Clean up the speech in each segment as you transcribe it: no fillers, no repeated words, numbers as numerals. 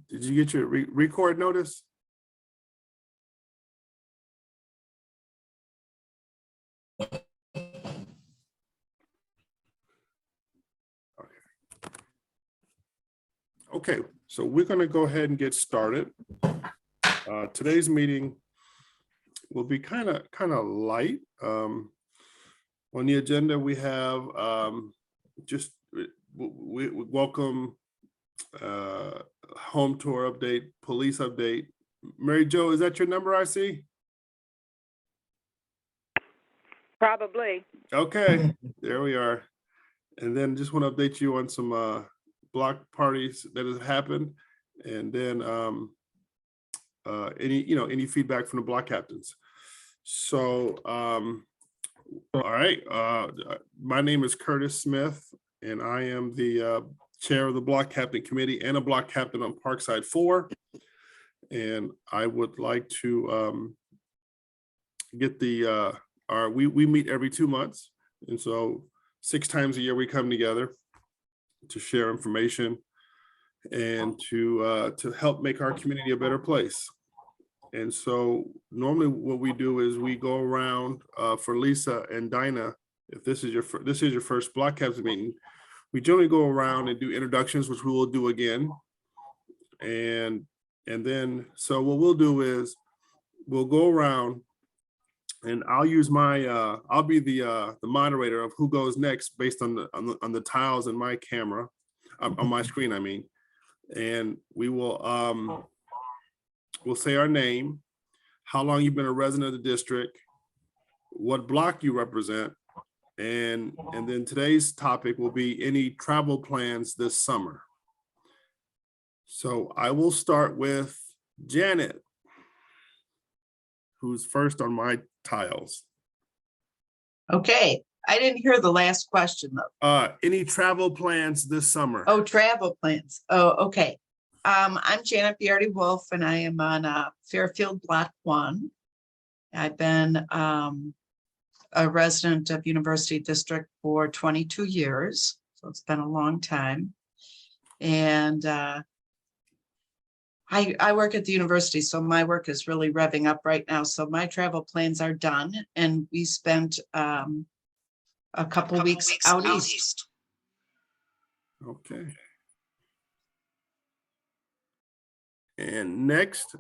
Did you get your record notice? Okay, so we're going to go ahead and get started. Today's meeting will be kind of light. On the agenda, we have we welcome home tour update, police update. Mary Jo, is that your number I see? Probably. Okay, there we are. And then just want to update you on some block parties that has happened, and then any feedback from the block captains. So all right, my name is Curtis Smith, and I am the chair of the block captain committee and a block captain on Parkside 4. And I would like to get the we meet every 2 months, and so 6 times a year we come together to share information and to help make our community a better place. And so normally what we do is we go around for Lisa and Dinah. If this is your first block captain meeting, we generally go around and do introductions, which we will do again. And then so what we'll do is we'll go around, and I'll use my I'll be the moderator of who goes next based on the tiles in my camera, on my screen, I mean. And we will we'll say our name, how long you've been a resident of the district, what block you represent, and then today's topic will be any travel plans this summer. So I will start with Janet, who's first on my tiles. Okay, I didn't hear the last question though. Any travel plans this summer? Oh, travel plans. Oh, okay. I'm Janet Biardi-Wolf, and I am on Fairfield Block 1. I've been a resident of University District for 22 years, so it's been a long time. And I work at the university, so my work is really revving up right now. So my travel plans are done, and we spent a couple weeks out east. Okay. And next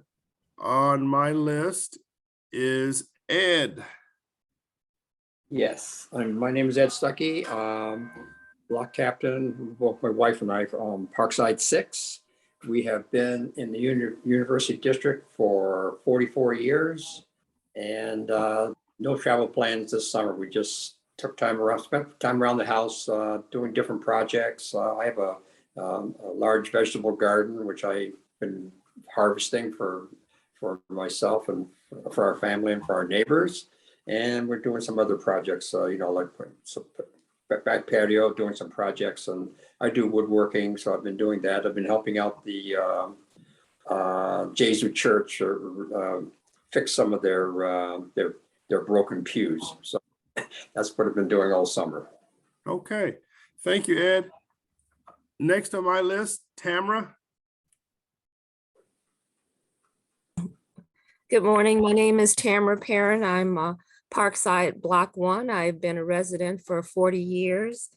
on my list is Ed. Yes, my name is Ed Stuckey, block captain, both my wife and I from Parkside 6. We have been in the University District for 44 years, and no travel plans this summer. We just took time around, spent time around the house doing different projects. I have a large vegetable garden, which I've been harvesting for myself and for our family and for our neighbors. And we're doing some other projects, like some back patio, doing some projects, and I do woodworking, so I've been doing that. I've been helping out the Jesuit Church or fix some of their broken pews. So that's what I've been doing all summer. Okay, thank you, Ed. Next on my list, Tamara. Good morning. My name is Tamara Perrin. I'm Parkside Block 1. I've been a resident for 40 years.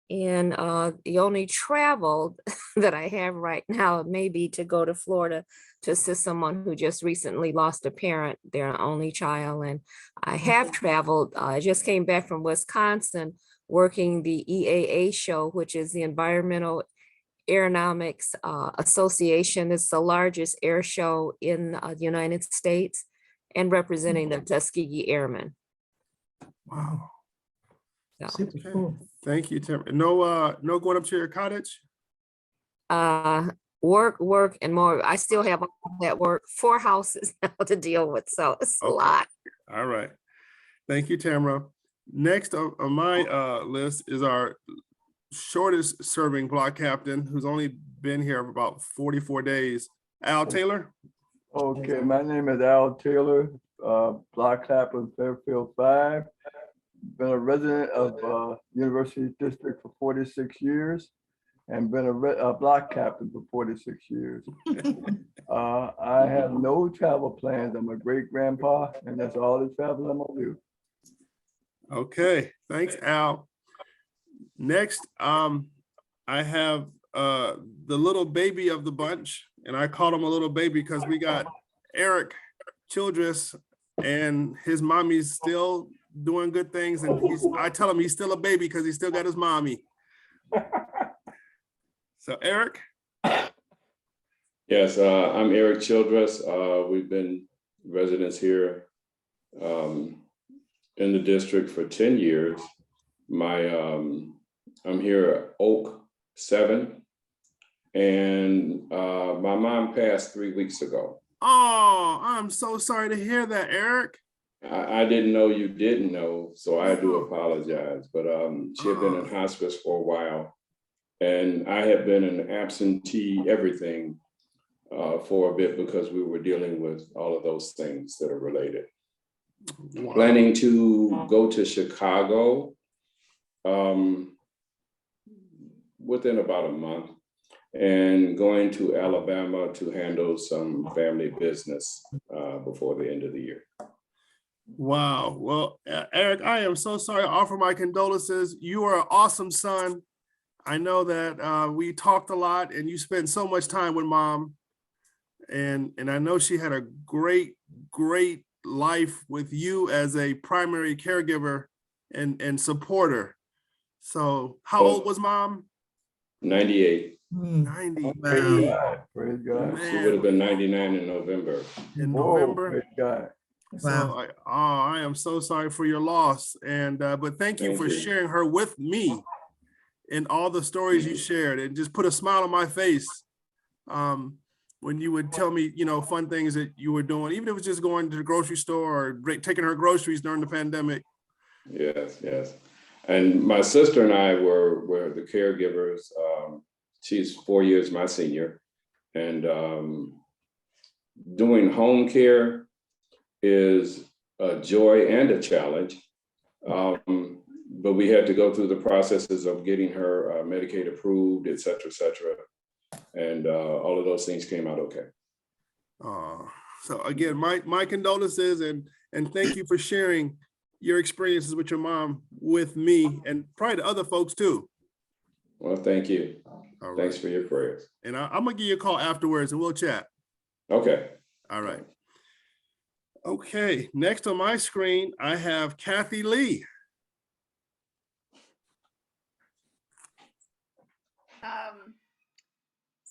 And the only travel that I have right now may be to go to Florida to assist someone who just recently lost a parent, their only child. And I have traveled. I just came back from Wisconsin working the EAA show, which is the Environmental Aeronautics Association. It's the largest air show in the United States, and representing the Tuskegee Airmen. Wow. So, Okay. Thank you, Tamara. No going up to your cottage? work and more. I still have all that work, 4 houses now to deal with, so it's a lot. All right. Thank you, Tamara. Next on my list is our shortest serving block captain, who's only been here for about 44 days. Al Taylor. Okay, my name is Al Taylor, block captain Fairfield 5. been a resident of University District for 46 years and been a block captain for 46 years. I have no travel plans. I'm a great grandpa, and that's all the travel I'm gonna do. Okay, thanks, Al. Next, I have the little baby of the bunch, and I called him a little baby because we got Eric Childress, and his mommy's still doing good things, and I tell him he's still a baby because he still got his mommy. So Eric. Yes, I'm Eric Childress. We've been residents here in the district for 10 years. I'm here at Oak 7, and my mom passed 3 weeks ago. Oh, I'm so sorry to hear that, Eric. I didn't know you didn't know, so I do apologize. But she had been in hospice for a while, and I had been an absentee everything for a bit because we were dealing with all of those things that are related. Wow. Planning to go to Chicago within about a month, and going to Alabama to handle some family business before the end of the year. Wow. Well, Eric, I am so sorry. I offer my condolences. You are an awesome son. I know that we talked a lot and you spent so much time with mom. And I know she had a great life with you as a primary caregiver and supporter. So how old was mom? 98. 90. Praise Wow. God. Praise God. She would have been 99 in November. In Whoa, November. praise God. So I am so sorry for your loss. And but thank you for sharing her with me and all the stories you shared, and just put a smile on my face when you would tell me, fun things that you were doing, even if it was just going to the grocery store or taking her groceries during the pandemic. Yes, yes. And my sister and I were the caregivers. She's 4 years my senior, and doing home care is a joy and a challenge. But we had to go through the processes of getting her Medicaid approved, et cetera, et cetera. And all of those things came out okay. So again, my condolences and thank you for sharing your experiences with your mom with me and probably the other folks too. Well, thank you. All right. Thanks for your prayers. And I'm gonna give you a call afterwards and we'll chat. Okay. All right. Okay, next on my screen, I have Kathy Lee.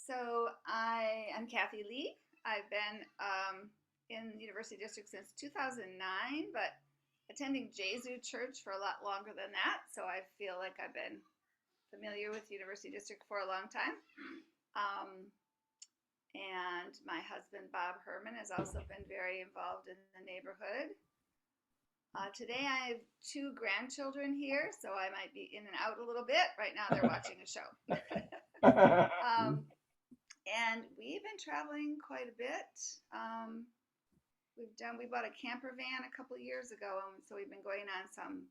So I am Kathy Lee. I've been in the University District since 2009, but attending Jesu Church for a lot longer than that. So I feel like I've been familiar with University District for a long time. And my husband, Bob Herman, has also been very involved in the neighborhood. Today I have 2 grandchildren here, so I might be in and out a little bit. Right now they're watching a show. And we've been traveling quite a bit. We bought a camper van a couple of years ago, and so we've been going on some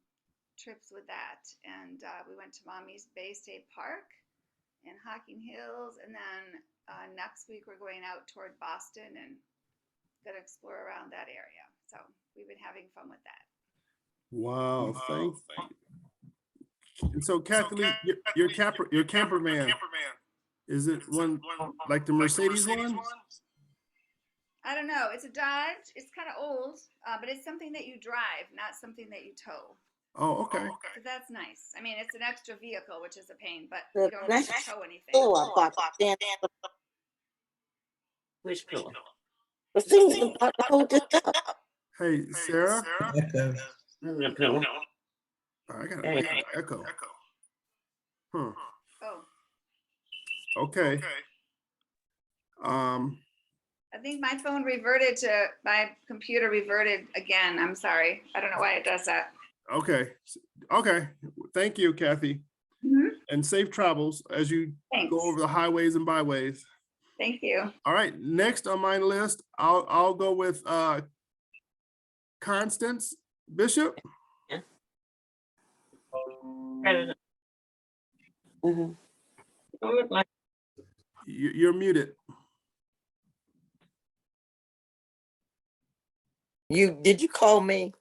trips with that. And we went to Mommy's Bay State Park in Hocking Hills, and then next week we're going out toward Boston and gonna explore around that area. So we've been having fun with that. Wow, thanks. And so Kathy, your camper van, is it one like the Mercedes one? I don't know. It's a Dodge. It's kind of old, but it's something that you drive, not something that you tow. Oh, okay. So that's nice. I mean, it's an extra vehicle, which is a pain, but The you don't have to next tow anything. Which pillow? The thing about to hold this up. Hey, Sarah. The pillow. I got an echo. Huh. Oh, Okay. I think my computer reverted again. I'm sorry. I don't know why it does that. Okay. Thank you, Kathy. Mhm. And safe travels as you Thanks. go over the highways and byways. Thank you. All right, next on my list, I'll go with Constance Bishop. Mhm. Don't look like You're muted. did you call me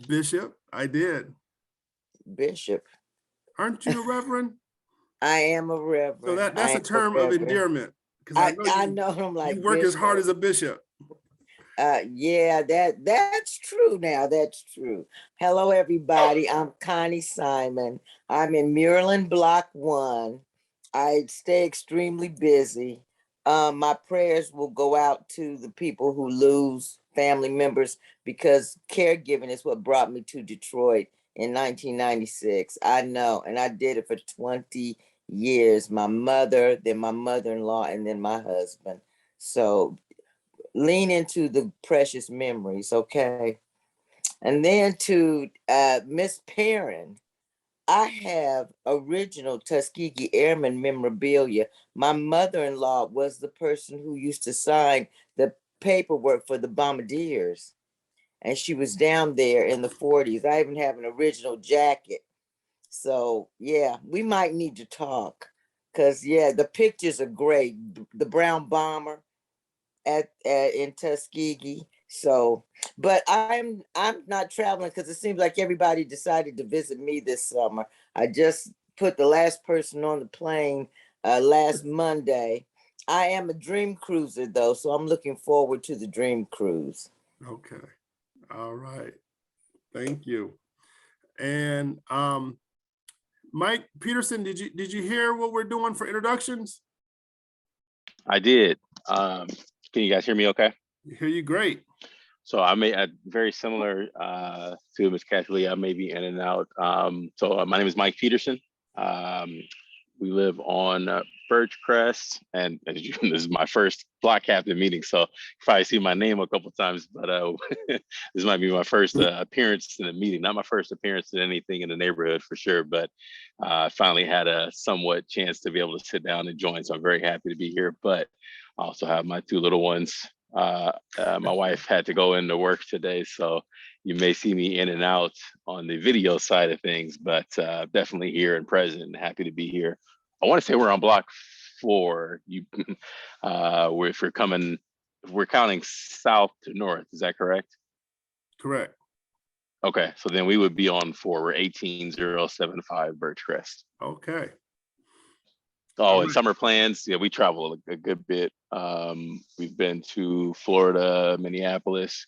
Bishop, I did. Bishop? Aren't you a reverend? I am a So reverend. that's I a am a term of reverend. endearment. Because I I know know I'm like you work as hard Bishop. as a bishop. Yeah, that's true now. That's true. Hello, everybody. I'm Connie Simon. I'm in Maryland Block 1. I stay extremely busy. My prayers will go out to the people who lose family members because caregiving is what brought me to Detroit in 1996. I know, and I did it for 20 years. My mother, then my mother-in-law, and then my husband. So lean into the precious memories, okay? And then to Miss Perrin, I have original Tuskegee Airman memorabilia. My mother-in-law was the person who used to sign the paperwork for the bombardiers. And she was down there in the 40s. I even have an original jacket. So yeah, we might need to talk. Cause yeah, the pictures are great. The brown bomber at in Tuskegee. So, but I'm not traveling because it seems like everybody decided to visit me this summer. I just put the last person on the plane last Monday. I am a dream cruiser though, so I'm looking forward to the dream cruise. Okay. All right. Thank you. And Mike Peterson, did you hear what we're doing for introductions? I did. Can you guys hear me okay? Hear you great. So I may very similar to Ms. Kathleen. I may be in and out. My name is Mike Peterson. We live on Birchcrest, and this is my first block captain meeting. So you probably see my name a couple times, but this might be my first appearance in a meeting. Not my first appearance in anything in the neighborhood for sure, but I finally had a somewhat chance to be able to sit down and join. So I'm very happy to be here. But I also have my two little ones. My wife had to go into work today, so you may see me in and out on the video side of things, but definitely here and present and happy to be here. I want to say we're on block 4. If we're counting south to north, is that correct? Correct. Okay, so then we would be on 4. We're 18075 Birchcrest. Okay. Oh, and summer plans. Yeah, we travel a good bit. We've been to Florida, Minneapolis.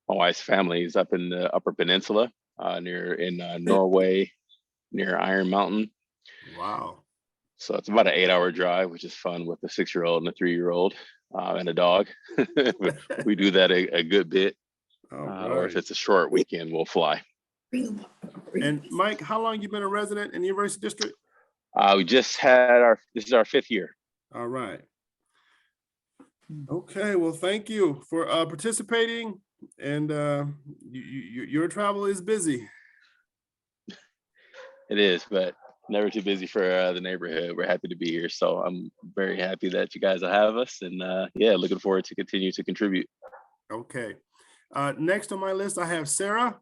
My wife's family is up in the Upper Peninsula, in Norway, near Iron Mountain. Wow. So it's about an 8-hour drive, which is fun with a 6-year-old and a 3-year-old and a dog. We do that a good bit. Or if it's a short weekend, we'll fly. And Mike, how long you been a resident in the University District? We just had this is our 5th year. All right. Okay, well, thank you for participating, and your travel is busy. It is, but never too busy for the neighborhood. We're happy to be here. So I'm very happy that you guys will have us, and yeah, looking forward to continue to contribute. Okay. Next on my list, I have Sarah.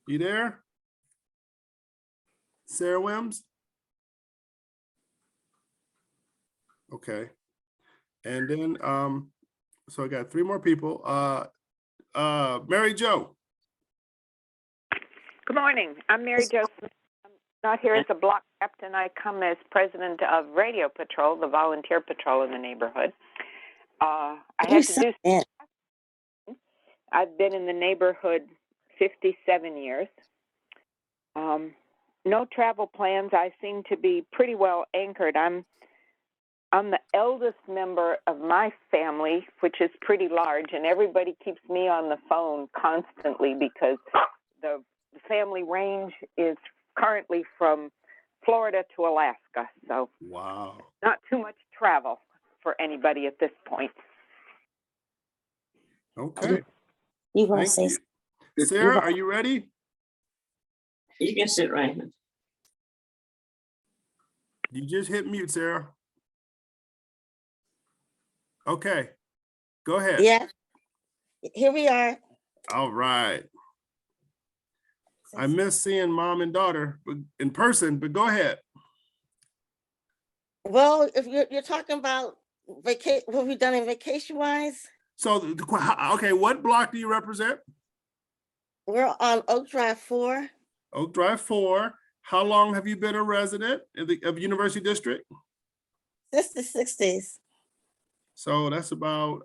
You there? Sarah Wims? Okay. And then, so I got 3 more people. Mary Jo. Good morning. I'm Mary Jo Smith. I'm not here as a block captain. I come as president of Radio Patrol, the volunteer patrol in the neighborhood. I had to do. I've been in the neighborhood 57 years. No travel plans. I seem to be pretty well anchored. I'm the eldest member of my family, which is pretty large, and everybody keeps me on the phone constantly because the family range is currently from Florida to Alaska. So wow, not too much travel for anybody at this point. Okay. You want to Thank say? you. Sarah, are you ready? You can sit right here. You just hit mute, Sarah. Okay, go ahead. Yeah, here we are. All right. I miss seeing mom and daughter in person, but go ahead. Well, if you're talking about vacation, what we've done in vacation wise, So, okay, what block do you represent? we're on Oak Drive 4. Oak Drive 4. How long have you been a resident of University District? Since the 60s. So that's about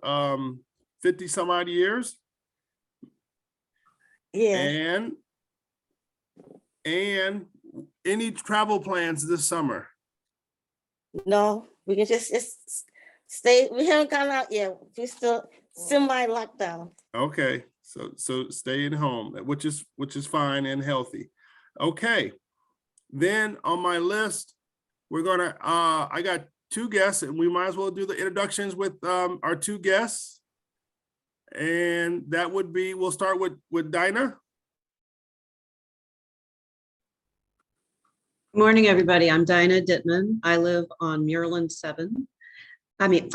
50 some odd years. Yeah. And any travel plans this summer? No, we can just stay. We haven't gone out yet. We're still semi-lockdown. Okay, so staying home, which is fine and healthy. Okay, then on my list, we're gonna I got 2 guests, and we might as well do the introductions with our 2 guests. And that would be, we'll start with Dinah. Good morning, everybody. I'm Dinah Dittman. I live on Muirland 7. I mean,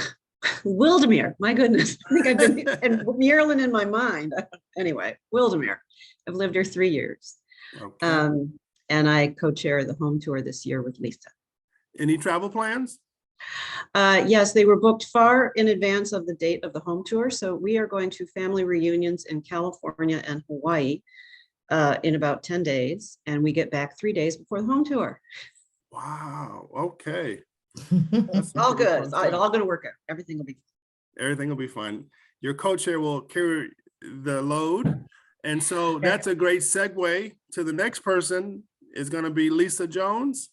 Wildermere, my goodness. I think I've been and Muirland in my mind. Anyway, Wildermere. I've lived here 3 years. Okay. And I co-chair the home tour this year with Lisa. Any travel plans? Yes, they were booked far in advance of the date of the home tour. So we are going to family reunions in California and Hawaii in about 10 days. And we get back 3 days before the home tour. Wow, okay. All good. It's all going to work out. Everything will be fine. Your co-chair will carry the load. And so that's a great segue to the next person is going to be Lisa Jones.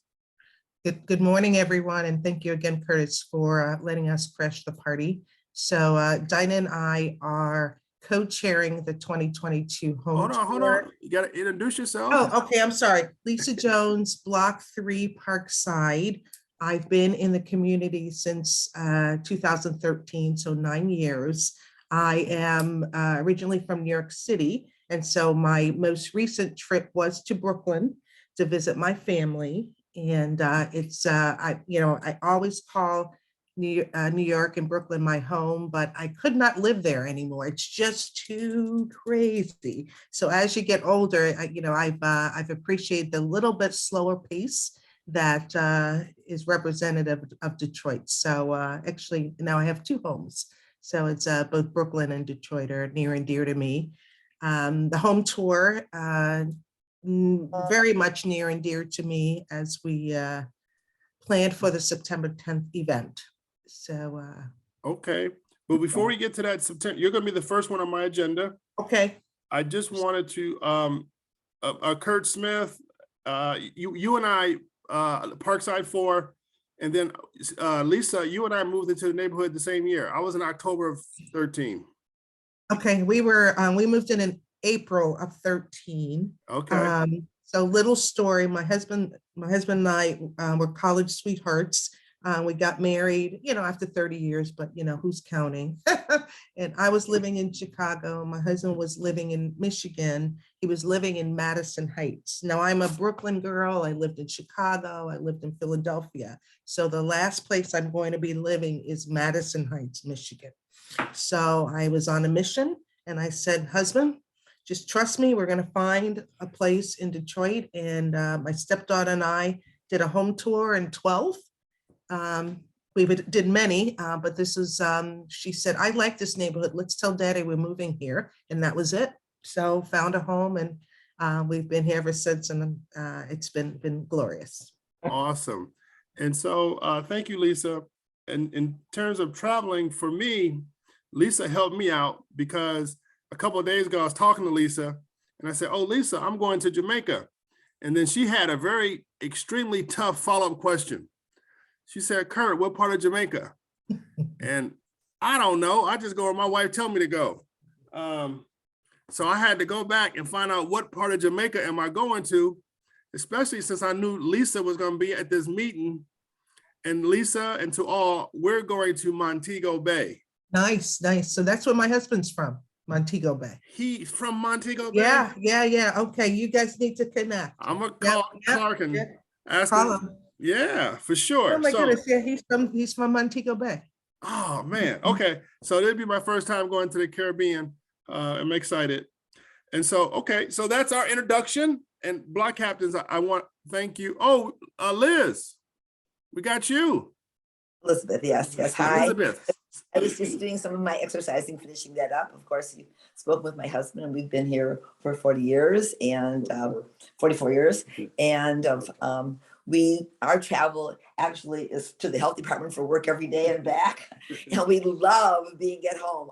Good morning, everyone, and thank you again, Curtis, for letting us crash the party. So Dinah and I are co-chairing the 2022 home tour. Hold on. You got to introduce yourself. Oh, okay. I'm sorry. Lisa Jones, Block 3, Parkside. I've been in the community since 2013, so 9 years. I am originally from New York City, and so my most recent trip was to Brooklyn to visit my family. And I always call New York and Brooklyn my home, but I could not live there anymore. It's just too crazy. So as you get older, I've appreciated the little bit slower pace that is representative of Detroit. So actually now I have 2 homes. So it's both Brooklyn and Detroit are near and dear to me. The home tour, very much near and dear to me as we planned for the September 10th event. So okay, but before we get to that September, you're going to be the first one on my agenda. Okay. I just wanted to Kurt Smith, you and I, Parkside 4, and then Lisa, you and I moved into the neighborhood the same year. I was in October of 13. Okay, we moved in April of 13. Okay. So little story, my husband and I were college sweethearts. We got married, after 30 years, but who's counting? And I was living in Chicago. My husband was living in Michigan. He was living in Madison Heights. Now I'm a Brooklyn girl. I lived in Chicago. I lived in Philadelphia. So the last place I'm going to be living is Madison Heights, Michigan. So I was on a mission and I said, husband, just trust me, we're going to find a place in Detroit. And my stepdaughter and I did a home tour in 12. We did many, but this is, she said, I like this neighborhood. Let's tell daddy we're moving here. And that was it. So found a home and we've been here ever since, and it's been glorious. Awesome. And so thank you, Lisa. And in terms of traveling, for me, Lisa helped me out because a couple of days ago, I was talking to Lisa and I said, oh, Lisa, I'm going to Jamaica. And then she had a very extremely tough follow-up question. She said, Kurt, what part of Jamaica? And I don't know. I just go where my wife tell me to go. So I had to go back and find out what part of Jamaica am I going to, especially since I knew Lisa was going to be at this meeting. And Lisa, and to all, we're going to Montego Bay. Nice, nice. So that's where my husband's from. Montego Bay. He's from Montego Bay? Yeah. Okay, you guys need to connect. I'm gonna call Clark and ask him. Yeah, for sure. Oh my goodness, yeah, he's from Montego Bay. Oh man, okay. So it'll be my first time going to the Caribbean. I'm excited. And so, okay, so that's our introduction. and block captains, I want, thank you. Oh, Liz, we got you. Elizabeth, yes. Hi. Elizabeth. I was just doing some of my exercising, finishing that up. Of course, you spoke with my husband, and we've been here for 40 years and 44 years. And our travel actually is to the health department for work every day and back. And we love being at home.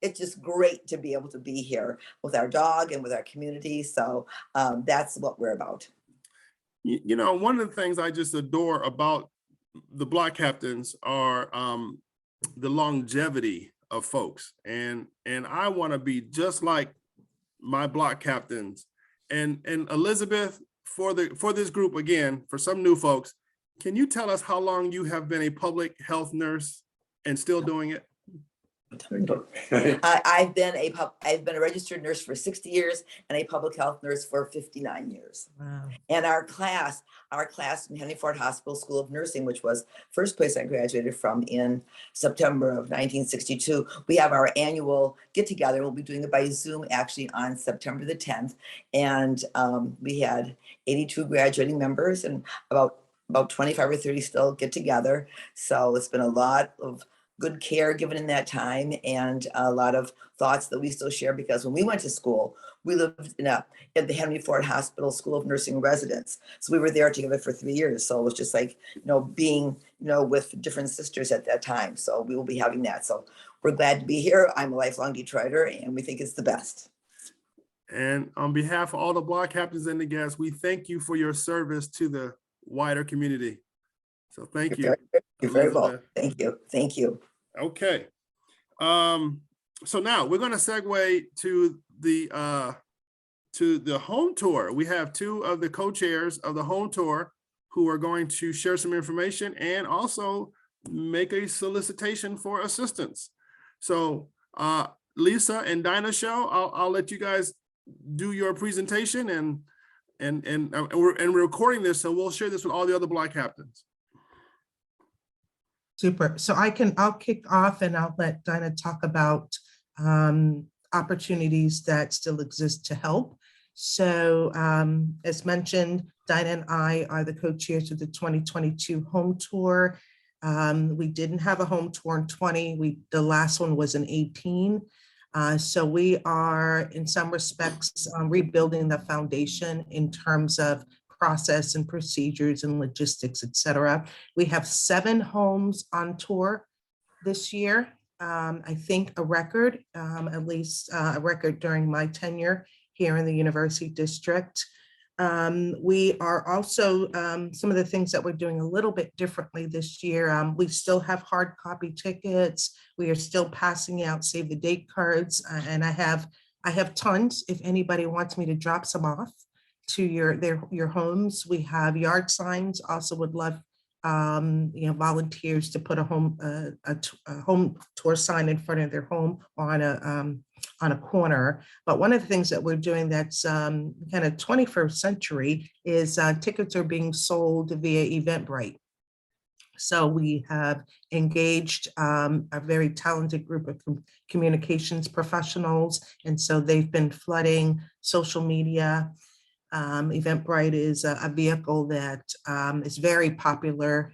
It's just great to be able to be here with our dog and with our community. So that's what we're about. You know, one of the things I just adore about the block captains are the longevity of folks, and I want to be just like my block captains. And Elizabeth, for this group, again, for some new folks, can you tell us how long you have been a public health nurse and still doing it? I've been a registered nurse for 60 years and a public health nurse for 59 years. Wow. And our class in Henry Ford Hospital School of Nursing, which was first place I graduated from in September of 1962, we have our annual get together. We'll be doing it by Zoom actually on September the 10th. And we had 82 graduating members and about 25 or 30 still get together. So it's been a lot of good care given in that time, and a lot of thoughts that we still share, because when we went to school, we lived in the Henry Ford Hospital School of Nursing residence. So we were there together for 3 years. So it was just like, being, with different sisters at that time. So we will be having that. So we're glad to be here. I'm a lifelong Detroiter, and we think it's the best. And on behalf of all the block captains and the guests, we thank you for your service to the wider community. So thank you. You're very welcome. Thank you. Thank you. Okay. So now we're going to segue to the home tour. We have two of the co-chairs of the home tour who are going to share some information and also make a solicitation for assistance. So Lisa and Dinah Show, I'll let you guys do your presentation, and we're recording this, so we'll share this with all the other block captains. Super. So I'll kick off, and I'll let Dinah talk about opportunities that still exist to help. So as mentioned, Dinah and I are the co-chairs of the 2022 home tour. We didn't have a home tour in 20. The last one was in 18. So we are, in some respects, rebuilding the foundation in terms of process and procedures and logistics, et cetera. We have 7 homes on tour this year. I think a record, at least a record during my tenure here in the University District. We are also, some of the things that we're doing a little bit differently this year, we still have hard copy tickets. We are still passing out save the date cards, and I have tons if anybody wants me to drop some off to your homes. We have yard signs. Also would love volunteers to put a home tour sign in front of their home on a corner. But one of the things that we're doing that's kind of 21st century is tickets are being sold via Eventbrite. So we have engaged a very talented group of communications professionals, and so they've been flooding social media. Eventbrite is a vehicle that is very popular,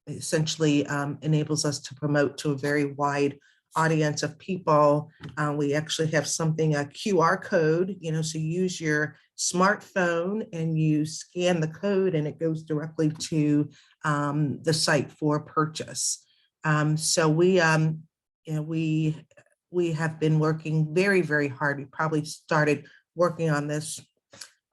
essentially enables us to promote to a very wide audience of people. We actually have something, a QR code, so you use your smartphone and you scan the code and it goes directly to the site for purchase. So we have been working very, very hard. We probably started working on this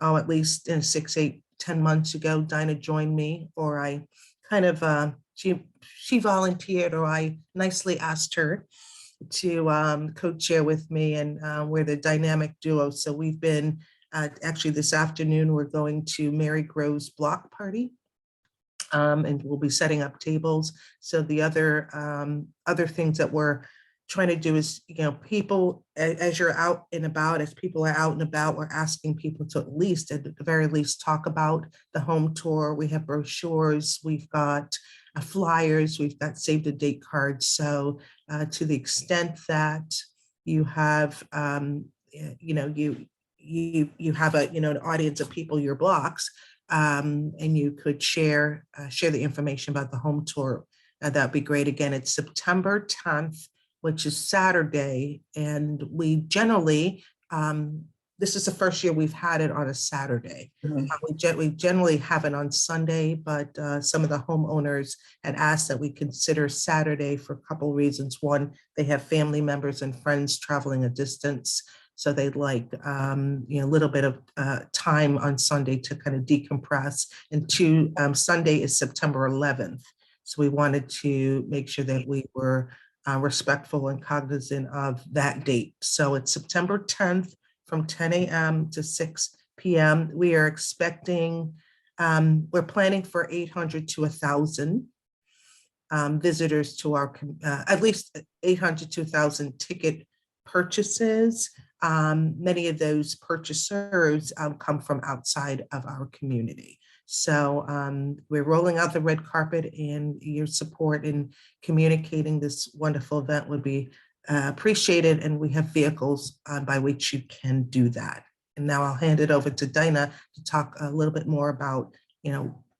at least 6, 8, 10 months ago. Dinah joined me, or I kind of, she volunteered, or I nicely asked her to co-chair with me, and we're the dynamic duo. So we've been, actually this afternoon, we're going to Mary Grove's block party. And we'll be setting up tables. So the other things that we're trying to do is, people, as you're out and about, as people are out and about, we're asking people to at the very least talk about the home tour. We have brochures, we've got flyers, we've got save the date cards. So to the extent that you have, you have a, an audience of people, your blocks, and you could share the information about the home tour. That'd be great. Again, it's September 10th, which is Saturday. And we generally, this is the first year we've had it on a Saturday. We generally have it on Sunday, but some of the homeowners had asked that we consider Saturday for a couple of reasons. One, they have family members and friends traveling a distance. So they'd like, a little bit of time on Sunday to kind of decompress. And two, Sunday is September 11th. So we wanted to make sure that we were respectful and cognizant of that date. So it's September 10th from 10 a.m. to 6 p.m. We are expecting, we're planning for 800 to 1,000 visitors to our, at least 800 to 1,000 ticket purchases. Many of those purchasers come from outside of our community. So we're rolling out the red carpet, and your support in communicating this wonderful event would be appreciated. And we have vehicles by which you can do that. And now I'll hand it over to Dinah to talk a little bit more about,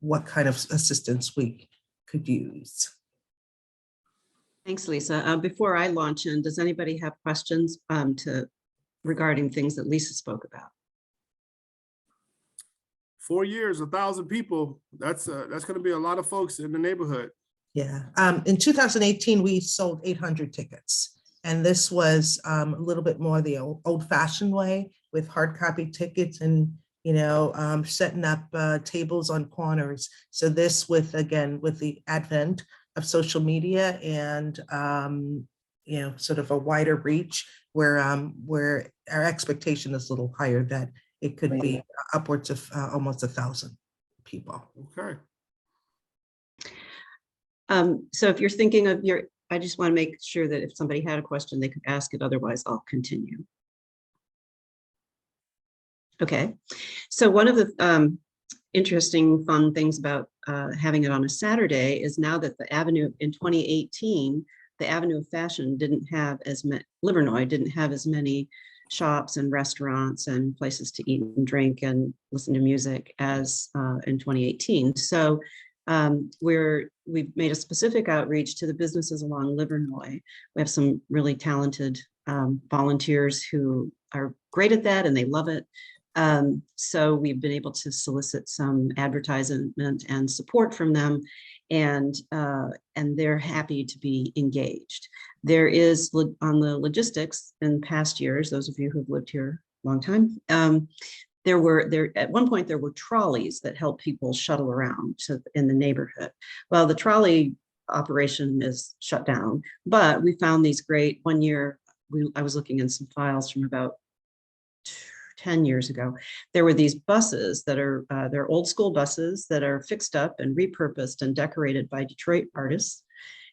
what kind of assistance we could use. Thanks, Lisa. Before I launch in, does anybody have questions regarding things that Lisa spoke about? 4 years, 1,000 people. That's going to be a lot of folks in the neighborhood. Yeah. In 2018, we sold 800 tickets. And this was a little bit more the old-fashioned way with hard copy tickets and, setting up tables on corners. So this with the advent of social media and, sort of a wider reach where our expectation is a little higher, that it could be upwards of almost 1,000 people. Okay. So if you're thinking of I just want to make sure that if somebody had a question, they could ask it. Otherwise, I'll continue. Okay. So one of the interesting, fun things about having it on a Saturday is now that the Avenue in 2018, the Avenue of Fashion didn't have as many, Livernois didn't have as many shops and restaurants and places to eat and drink and listen to music as in 2018. So we've made a specific outreach to the businesses along Livernois. We have some really talented volunteers who are great at that, and they love it. So we've been able to solicit some advertisement and support from them, and they're happy to be engaged. There is, on the logistics in past years, those of you who've lived here a long time, at one point there were trolleys that helped people shuttle around in the neighborhood. Well, the trolley operation is shut down, but we found these great, one year, I was looking in some files from about 10 years ago. There were these buses that are, they're old school buses that are fixed up and repurposed and decorated by Detroit artists.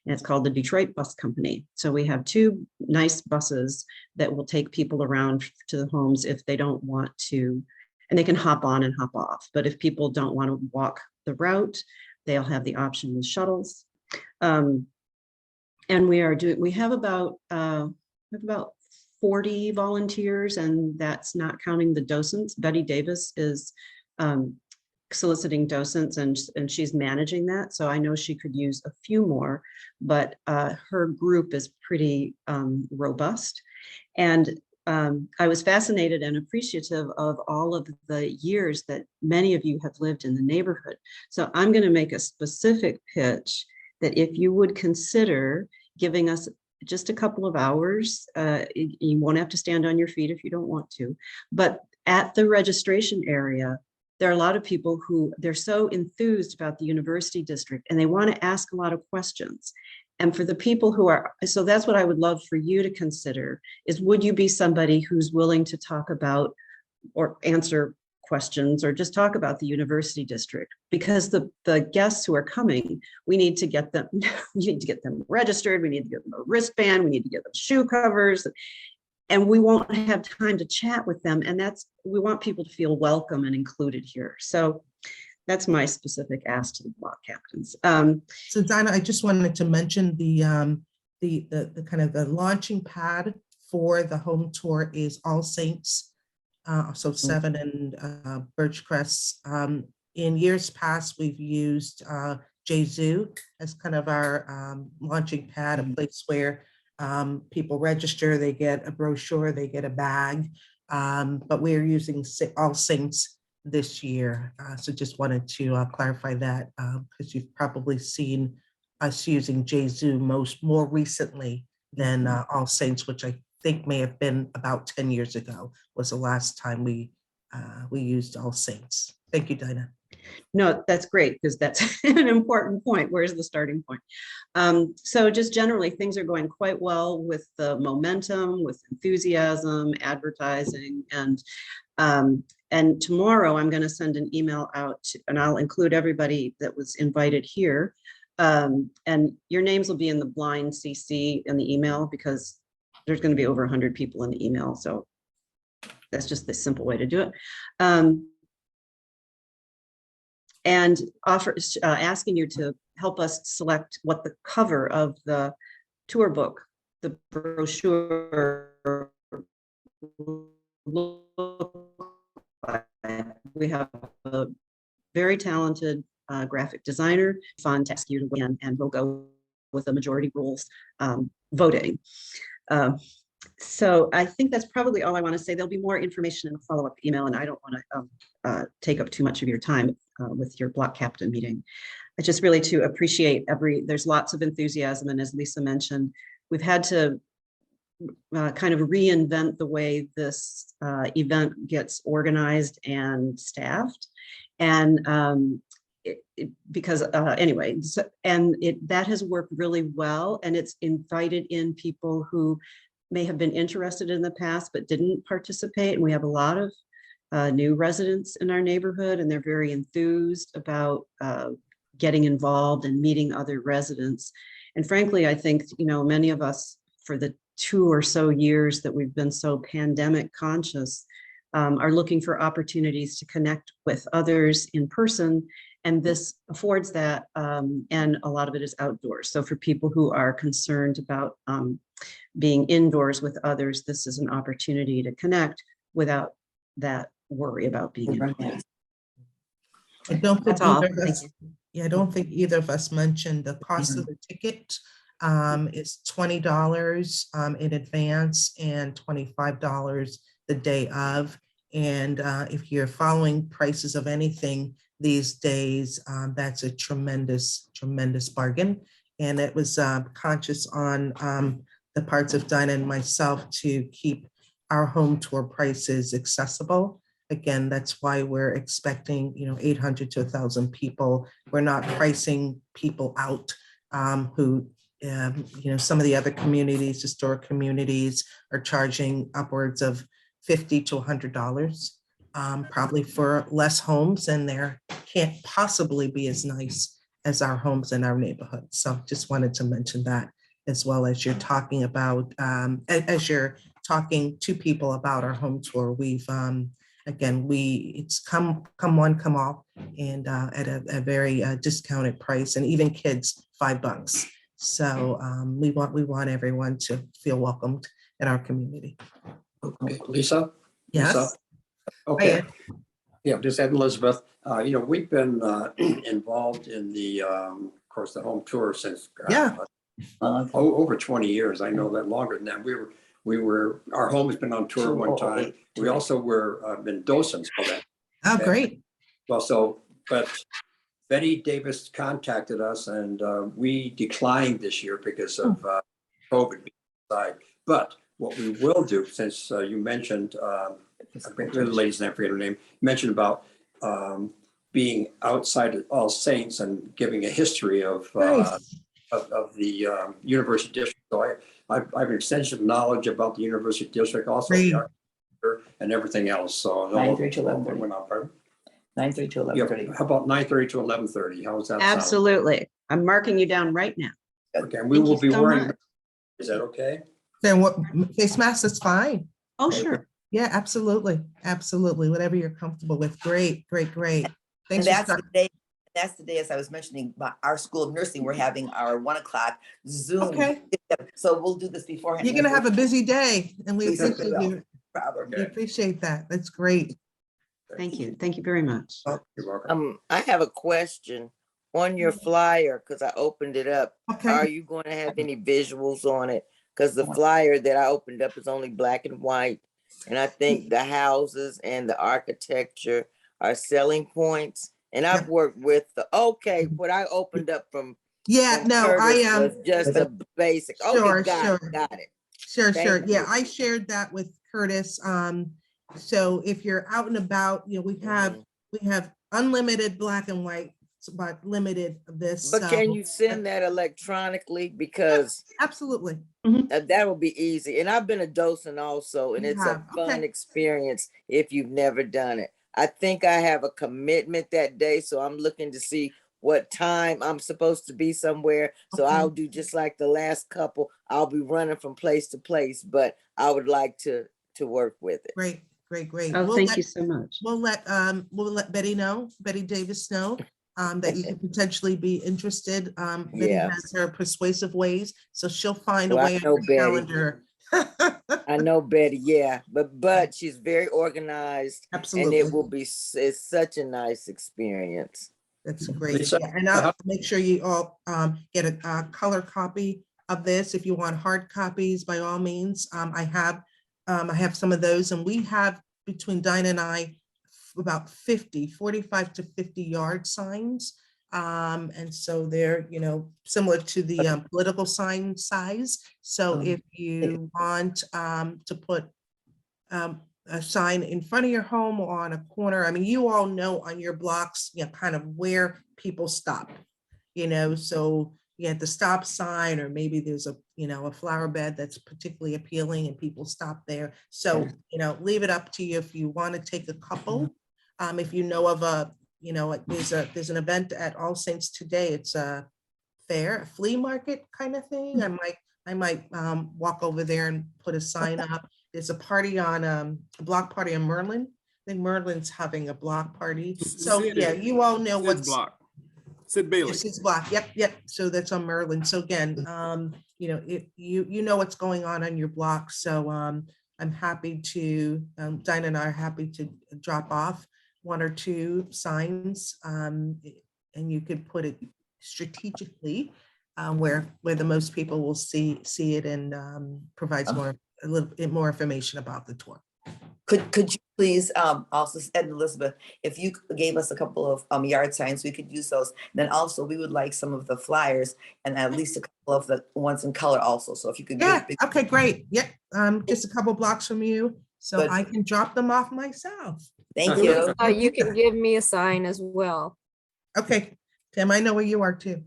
And it's called the Detroit Bus Company. So we have two nice buses that will take people around to the homes if they don't want to, and they can hop on and hop off. But if people don't want to walk the route, they'll have the option with shuttles. And we have about 40 volunteers, and that's not counting the docents. Betty Davis is soliciting docents, and she's managing that. So I know she could use a few more, but her group is pretty robust. And I was fascinated and appreciative of all of the years that many of you have lived in the neighborhood. So I'm going to make a specific pitch that if you would consider giving us just a couple of hours, you won't have to stand on your feet if you don't want to, but at the registration area, there are a lot of people who they're so enthused about the university district and they want to ask a lot of questions. And for the people who are, so that's what I would love for you to consider is, would you be somebody who's willing to talk about or answer questions or just talk about the university district? Because the guests who are coming, we need to get them, we need to get them registered, we need to get them a wristband, we need to get them shoe covers, and we won't have time to chat with them. And we want people to feel welcome and included here. So that's my specific ask to the block captains. So Dinah, I just wanted to mention the kind of the launching pad for the home tour is All Saints so 7 in Birchcrest. In years past, we've used JZoo as kind of our launching pad, a place where people register, they get a brochure, they get a bag. But we're using All Saints this year. So just wanted to clarify that because you've probably seen us using JZoo more recently than All Saints, which I think may have been about 10 years ago was the last time we used All Saints. Thank you, Dinah. No, that's great because that's an important point. Where's the starting point? So just generally, things are going quite well with the momentum, with enthusiasm, advertising, and tomorrow I'm going to send an email out and I'll include everybody that was invited here. And your names will be in the blind CC in the email because there's going to be over 100 people in the email. So that's just the simple way to do it. And asking you to help us select what the cover of the tour book, the brochure, look like. We have a very talented graphic designer, fun to ask you to win, and we'll go with the majority rules voting. So I think that's probably all I want to say. There'll be more information in a follow-up email, and I don't want to take up too much of your time with your block captain meeting. I just really to appreciate there's lots of enthusiasm, and as Lisa mentioned, we've had to kind of reinvent the way this event gets organized and staffed. And because anyway, that has worked really well, and it's invited in people who may have been interested in the past but didn't participate. And we have a lot of new residents in our neighborhood, and they're very enthused about getting involved and meeting other residents. And frankly, I think, many of us, for the 2 or so years that we've been so pandemic conscious, are looking for opportunities to connect with others in person. And this affords that, and a lot of it is outdoors. So for people who are concerned about being indoors with others, this is an opportunity to connect without that worry about being in place. I don't think That's all. either of us, I don't think either of us mentioned the cost of the ticket is $20 in advance and $25 the day of. And if you're following prices of anything these days, that's a tremendous bargain. And it was conscious on the parts of Dinah and myself to keep our home tour prices accessible. Again, that's why we're expecting 800 to 1,000 people. We're not pricing people out who some of the other communities, historic communities, are charging upwards of $50 to $100, probably for less homes, and there can't possibly be as nice as our homes in our neighborhood. So just wanted to mention that, as well as you're talking about, as you're talking to people about our home tour. We've, again, it's come one, come all, and at a very discounted price, and even kids, $5. So we want everyone to feel welcomed in our community. Okay, Lisa? Yes. Lisa? Okay. Yeah, just add Elizabeth. We've been involved in the, of course, the home tour since over 20 years. I know that longer than that. Our home has been on tour one time. We also been docents for that. Oh, great. Well, but Betty Davis contacted us, and we declined this year because of COVID being aside. But what we will do, since you mentioned, the lady's name, I forget her name, mentioned about being outside of All Saints and giving a history of the University District. So I have extensive knowledge about the University District, also the architecture and everything else. So 9:30 to 11:30. 9:30 to 11:30. How about 9:30 to 11:30? How does that sound? Absolutely. I'm marking you down right now. Okay, and we will be wearing. Is that okay? Then what? Face mask is fine. Oh, sure. Yeah, absolutely. Whatever you're comfortable with. Great. Thanks. And that's the day, as I was mentioning, our School of Nursing, we're having our 1:00 Zoom. Okay. So we'll do this beforehand. You're going to have a busy day, and we appreciate you Problem. We appreciate that. That's great. Thank you. Thank you very much. Oh, you're welcome. I have a question on your flyer, because I opened it up. Okay. Are you going to have any visuals on it? Because the flyer that I opened up is only black and white. And I think the houses and the architecture are selling points. And I've worked with what I opened up from Yeah, no, I Curtis am. was just a basic. Sure, Okay, got sure. it, got it. Sure, sure. Thank Yeah, you. I shared that with Curtis. So if you're out and about, we have unlimited black and white, but limited this. But can you send that electronically? Because Absolutely. that will be easy. And I've been a docent also, and You it's a have, fun okay. experience if you've never done it. I think I have a commitment that day, so I'm looking to see what time I'm supposed to be somewhere. So Okay. I'll do just like the last couple. I'll be running from place to place, but I would like to work with it. Great, great, great. Oh, thank you so much. We'll let Betty Davis know that you could potentially be interested. Betty Yeah. has her persuasive ways, so she'll find a Well, I way on know her Betty. calendar. I know Betty, yeah, but she's very organized. Absolutely. And it's such a nice experience. That's great. Lisa, Yeah, and I'll make sure you all get a color copy of this. If you want hard copies, by all means, I have some of those, and we have between Dinah and I about 45 to 50 yard signs. And so they're, similar to the political sign size. So if you want to put a sign in front of your home or on a corner, I mean, you all know on your blocks, kind of where people stop, so you have the stop sign, or maybe there's a flower bed that's particularly appealing and people stop there. So, leave it up to you if you want to take a couple. If you know of there's an event at All Saints today. It's a fair, a flea market kind of thing. I might walk over there and put a sign up. There's a party on a block party in Merlin. I think Merlin's having a block party. So yeah, you all know what's block. Sid Bailey. Yes, it's block. Yep. So that's on Merlin. So again, if you know what's going on your block. So I'm happy to, Dinah and I are happy to drop off 1 or 2 signs, and you could put it strategically where the most people will see it, and provides a little bit more information about the tour. Could you please also, Ed and Elizabeth, if you gave us a couple of yard signs, we could use those. Then also we would like some of the flyers and at least a couple of the ones in color also. So if you could. Yeah. Okay, great. Yep. Just a couple blocks from you, so Good. I can drop them off myself. Thank you. You can give me a sign as well. Okay, Tim, I know where you are too.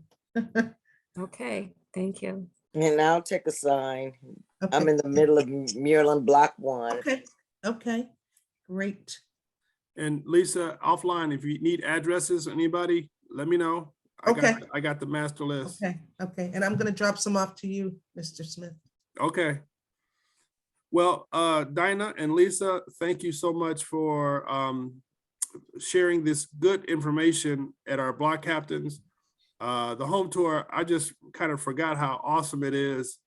Okay, thank you. And I'll take a sign. Okay. I'm in the middle of Maryland Block 1. Okay, great. And Lisa, offline, if you need addresses, anybody, let me know. I got the master list. Okay, and I'm gonna drop some off to you, Mr. Smith. Okay. Well, Dinah and Lisa, thank you so much for sharing this good information at our block captains. The home tour, I just kind of forgot how awesome it is.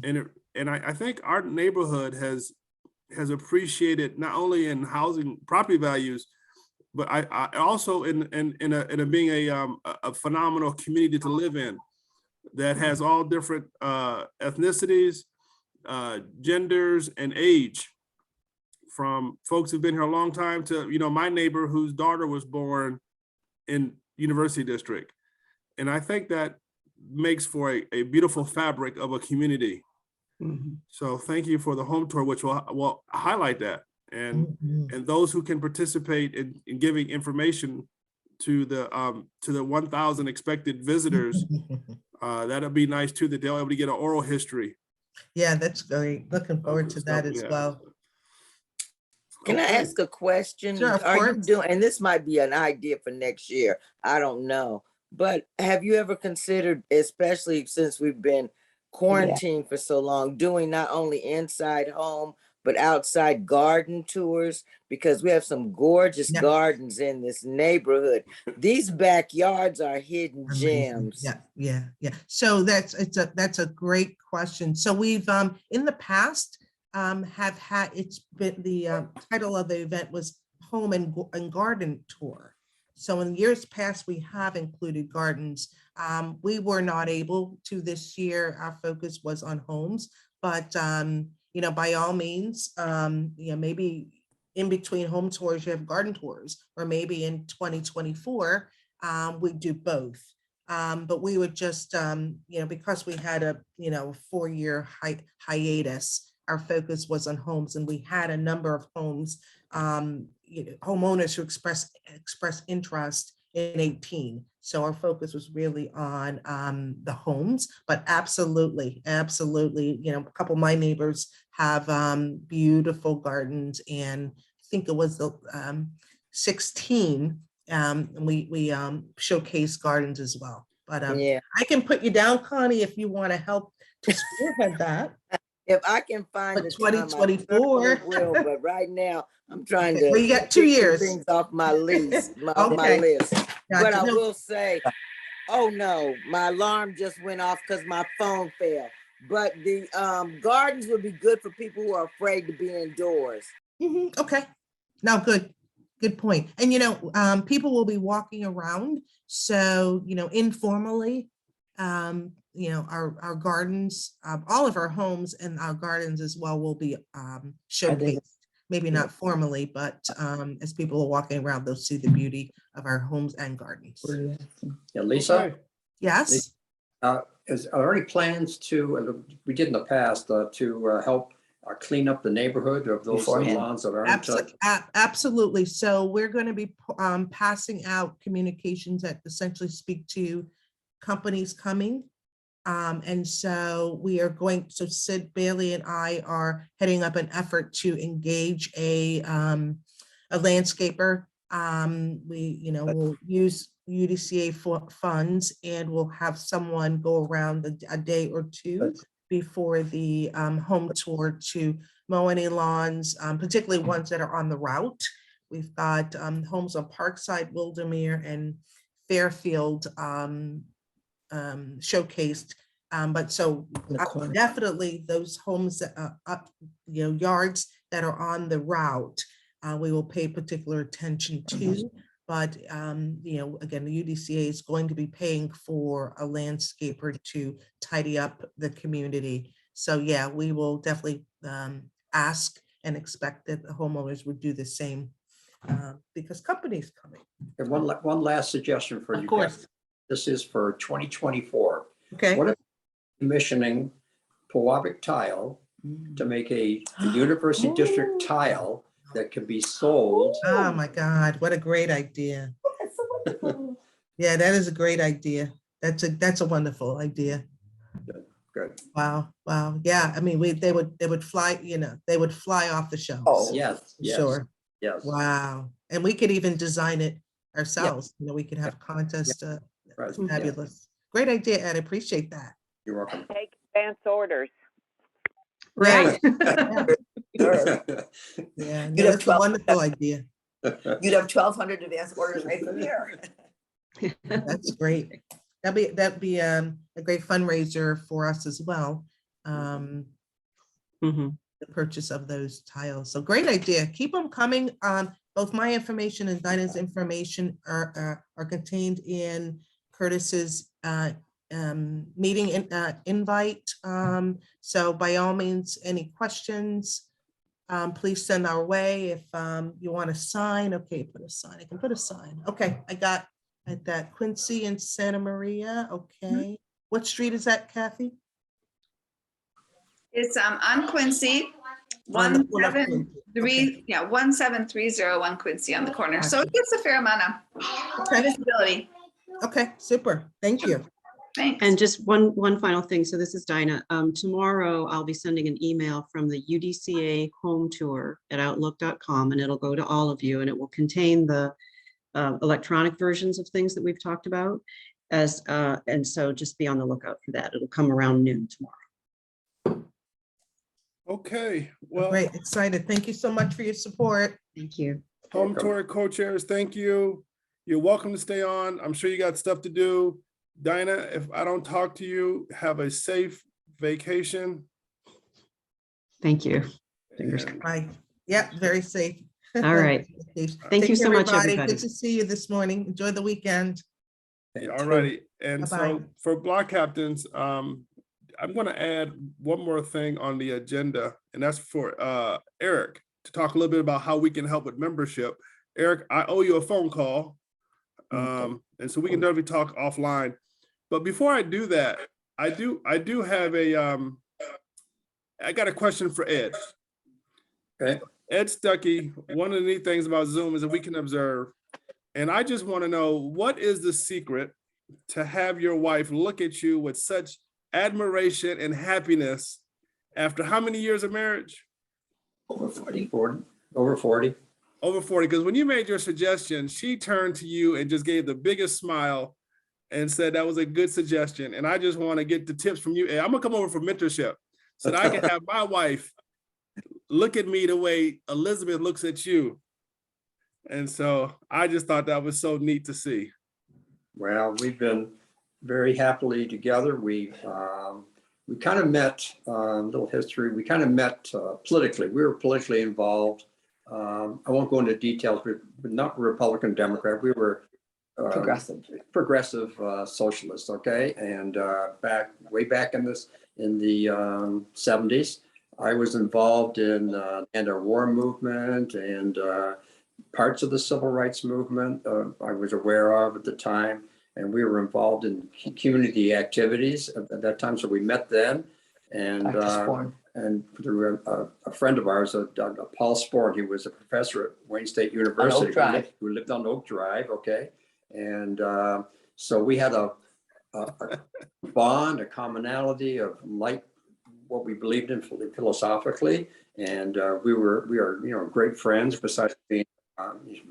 And I think our neighborhood has appreciated not only in housing property values, but I also in being a phenomenal community to live in that has all different ethnicities, genders, and age, from folks who've been here a long time to my neighbor whose daughter was born in University District. And I think that makes for a beautiful fabric of a community. So thank you for the home tour, which will highlight that. And those who can participate in giving information to the 1,000 expected visitors, that'll be nice too, that they'll be able to get an oral history. Yeah, that's great. Looking forward to that as well. Can I ask a question? Sure, of Are you course. doing, and this might be an idea for next year, I don't know, but have you ever considered, especially since we've been quarantined for so long, doing not only inside home, but outside garden tours? Because we have some gorgeous gardens in this neighborhood. These backyards are hidden gems. Yeah. So that's a great question. So we've in the past have had, it's been, the title of the event was Home and Garden Tour. So in years past, we have included gardens. We were not able to this year. Our focus was on homes, but you know, by all means, you know, maybe in between home tours, you have garden tours, or maybe in 2024, we do both. But we would just, you know, because we had a, you know, 4-year hiatus, our focus was on homes, and we had a number of homes, you know, homeowners who express interest in 18. So our focus was really on the homes, but absolutely, you know, a couple of my neighbors have beautiful gardens, and I think it was the 16, and we showcase gardens as well. But Yeah, I can put you down, Connie, if you want to help to spearhead that. if I can find For the time, I 2024. certainly will, but right now I'm trying Well, to you got 2 pick some years. things off my list, my Okay. list. But Gotcha. I No, will say, oh no, my alarm just went off because my phone fell. But the gardens would be good for people who are afraid to be indoors. okay. No, good point. And you know, people will be walking around, so you know, informally, you know, our gardens, all of our homes and our gardens as well will be showcased. Maybe not formally, but as people are walking around, they'll see the beauty of our homes and gardens. Yeah, Lisa? Okay. Yes. Are there any plans to, and we did in the past, to help clean up the neighborhood of those Beforehand. lawns that aren't touched? Absolutely. So we're going to be passing out communications that essentially speak to companies coming. And so we are going, so Sid Bailey and I are heading up an effort to engage a landscaper. We, you know, will use UDCA funds, and we'll have someone go around a day or two before the home tour to mow any lawns, particularly ones that are on the route. We've got homes on Parkside, Wildermere, and Fairfield showcased. But so definitely those homes that up, you know, yards that are on the route, we will pay particular attention to. But you know, again, the UDCA is going to be paying for a landscaper to tidy up the community. So yeah, we will definitely ask and expect that the homeowners would do the same, because companies coming. And one last suggestion for you. Of course. This is for 2024. Okay. What if commissioning Pewabic tile to make a University District tile that can be sold? Oh my God, what a great idea. Yeah, that is a great idea. That's a wonderful idea. Good. Wow. Yeah, I mean, they would fly, you know, they would fly off the shelves. Oh, Yes. Sure. Yes. Wow. And we could even design it ourselves. You know, we could have a contest. Right. Fabulous. Great idea, Ed. I appreciate that. You're welcome. Take advance orders. Right. Yeah, no, You'd have that's a 12 wonderful idea. You'd have 1,200 advance orders right from here. That's great. That'd be a great fundraiser for us as well. The purchase of those tiles. So great idea. Keep them coming. Both my information and Dinah's information are contained in Curtis's meeting invite. So by all means, any questions, please send our way. If you want to sign, okay, put a sign. I can put a sign. Okay, I got at that Quincy and Santa Maria. Okay, what street is that, Kathy? It's on Quincy, On the corner of 173, yeah, 17301 Quincy on the corner. So it gets a fair amount of visibility. Okay, super. Thank you. Thanks. And just one final thing. So this is Dinah. Tomorrow I'll be sending an email from the UDCA home tour at outlook.com, and it'll go to all of you, and it will contain the electronic versions of things that we've talked about. And so just be on the lookout for that. It'll come around noon tomorrow. Okay, well, Great, excited. Thank you so much for your support. Thank you. home tour co-chairs, thank you. You're welcome to stay on. I'm sure you got stuff to do. Dinah, if I don't talk to you, have a safe vacation. Thank you. Fingers And- Right. Yep, very safe. All right. Thank Take you so care, much, everybody. Good to see you this morning. Enjoy the weekend. All righty. And so Bye-bye. for block captains, I'm going to add one more thing on the agenda, and that's for Eric to talk a little bit about how we can help with membership. Eric, I owe you a phone call. And so we can definitely talk offline. But before I do that, I do have I got a question for Ed. Okay. Ed Stuckey, one of the neat things about Zoom is that we can observe. And I just want to know, what is the secret to have your wife look at you with such admiration and happiness after how many years of marriage? Over 40. Over 40. Over 40, because when you made your suggestion, she turned to you and just gave the biggest smile and said that was a good suggestion. And I just want to get the tips from you. And I'm gonna come over for mentorship so that I can have my wife look at me the way Elizabeth looks at you. And so I just thought that was so neat to see. Well, we've been very happily together. We kind of met, little history, we kind of met politically. We were politically involved. I won't go into details, but not Republican, Democrat. We were progressive socialists, okay? And way back in the 70s, I was involved in the anti-war movement and parts of the civil rights movement I was aware of at the time, and we were involved in community activities at that time. So we met then, and through a friend of ours, Paul Sport, he was a professor at Wayne State University who lived on Oak Drive, okay? And so we had a bond, a commonality of like what we believed in philosophically, and we are great friends. Besides being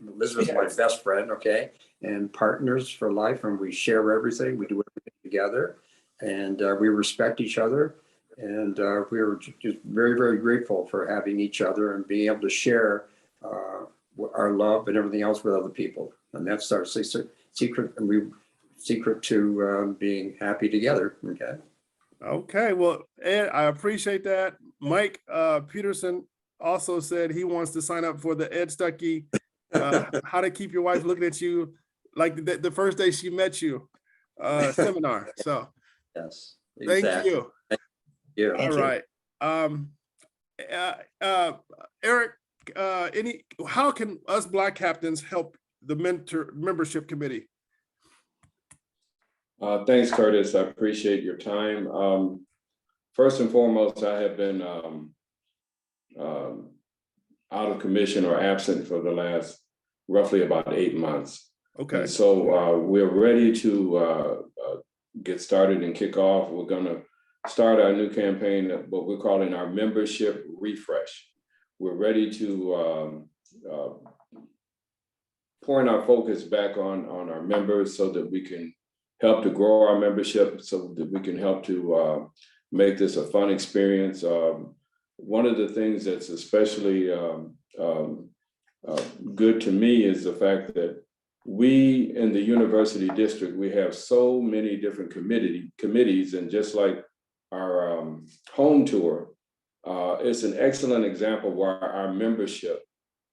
Elizabeth's my best friend, okay, and partners for life, and we share everything. We do everything together, and we respect each other, and we were just very, very grateful for having each other and being able to share our love and everything else with other people. And that's our secret, and secret to being happy together. Okay. Okay, well, Ed, I appreciate that. Mike Peterson also said he wants to sign up for the Ed Stuckey, how to keep your wife looking at you like the first day she met you seminar. So yes, exactly. Thank you. Thank you. All right. Eric, how can us Black captains help the membership committee? Thanks, Curtis. I appreciate your time. First and foremost, I have been out of commission or absent for the last roughly about 8 months. Okay. And so we're ready to get started and kick off. We're going to start our new campaign, what we're calling our membership refresh. We're ready to point our focus back on our members so that we can help to grow our membership, so that we can help to make this a fun experience. One of the things that's especially good to me is the fact that we in the university district, we have so many different committees, and just like our home tour, it's an excellent example where our membership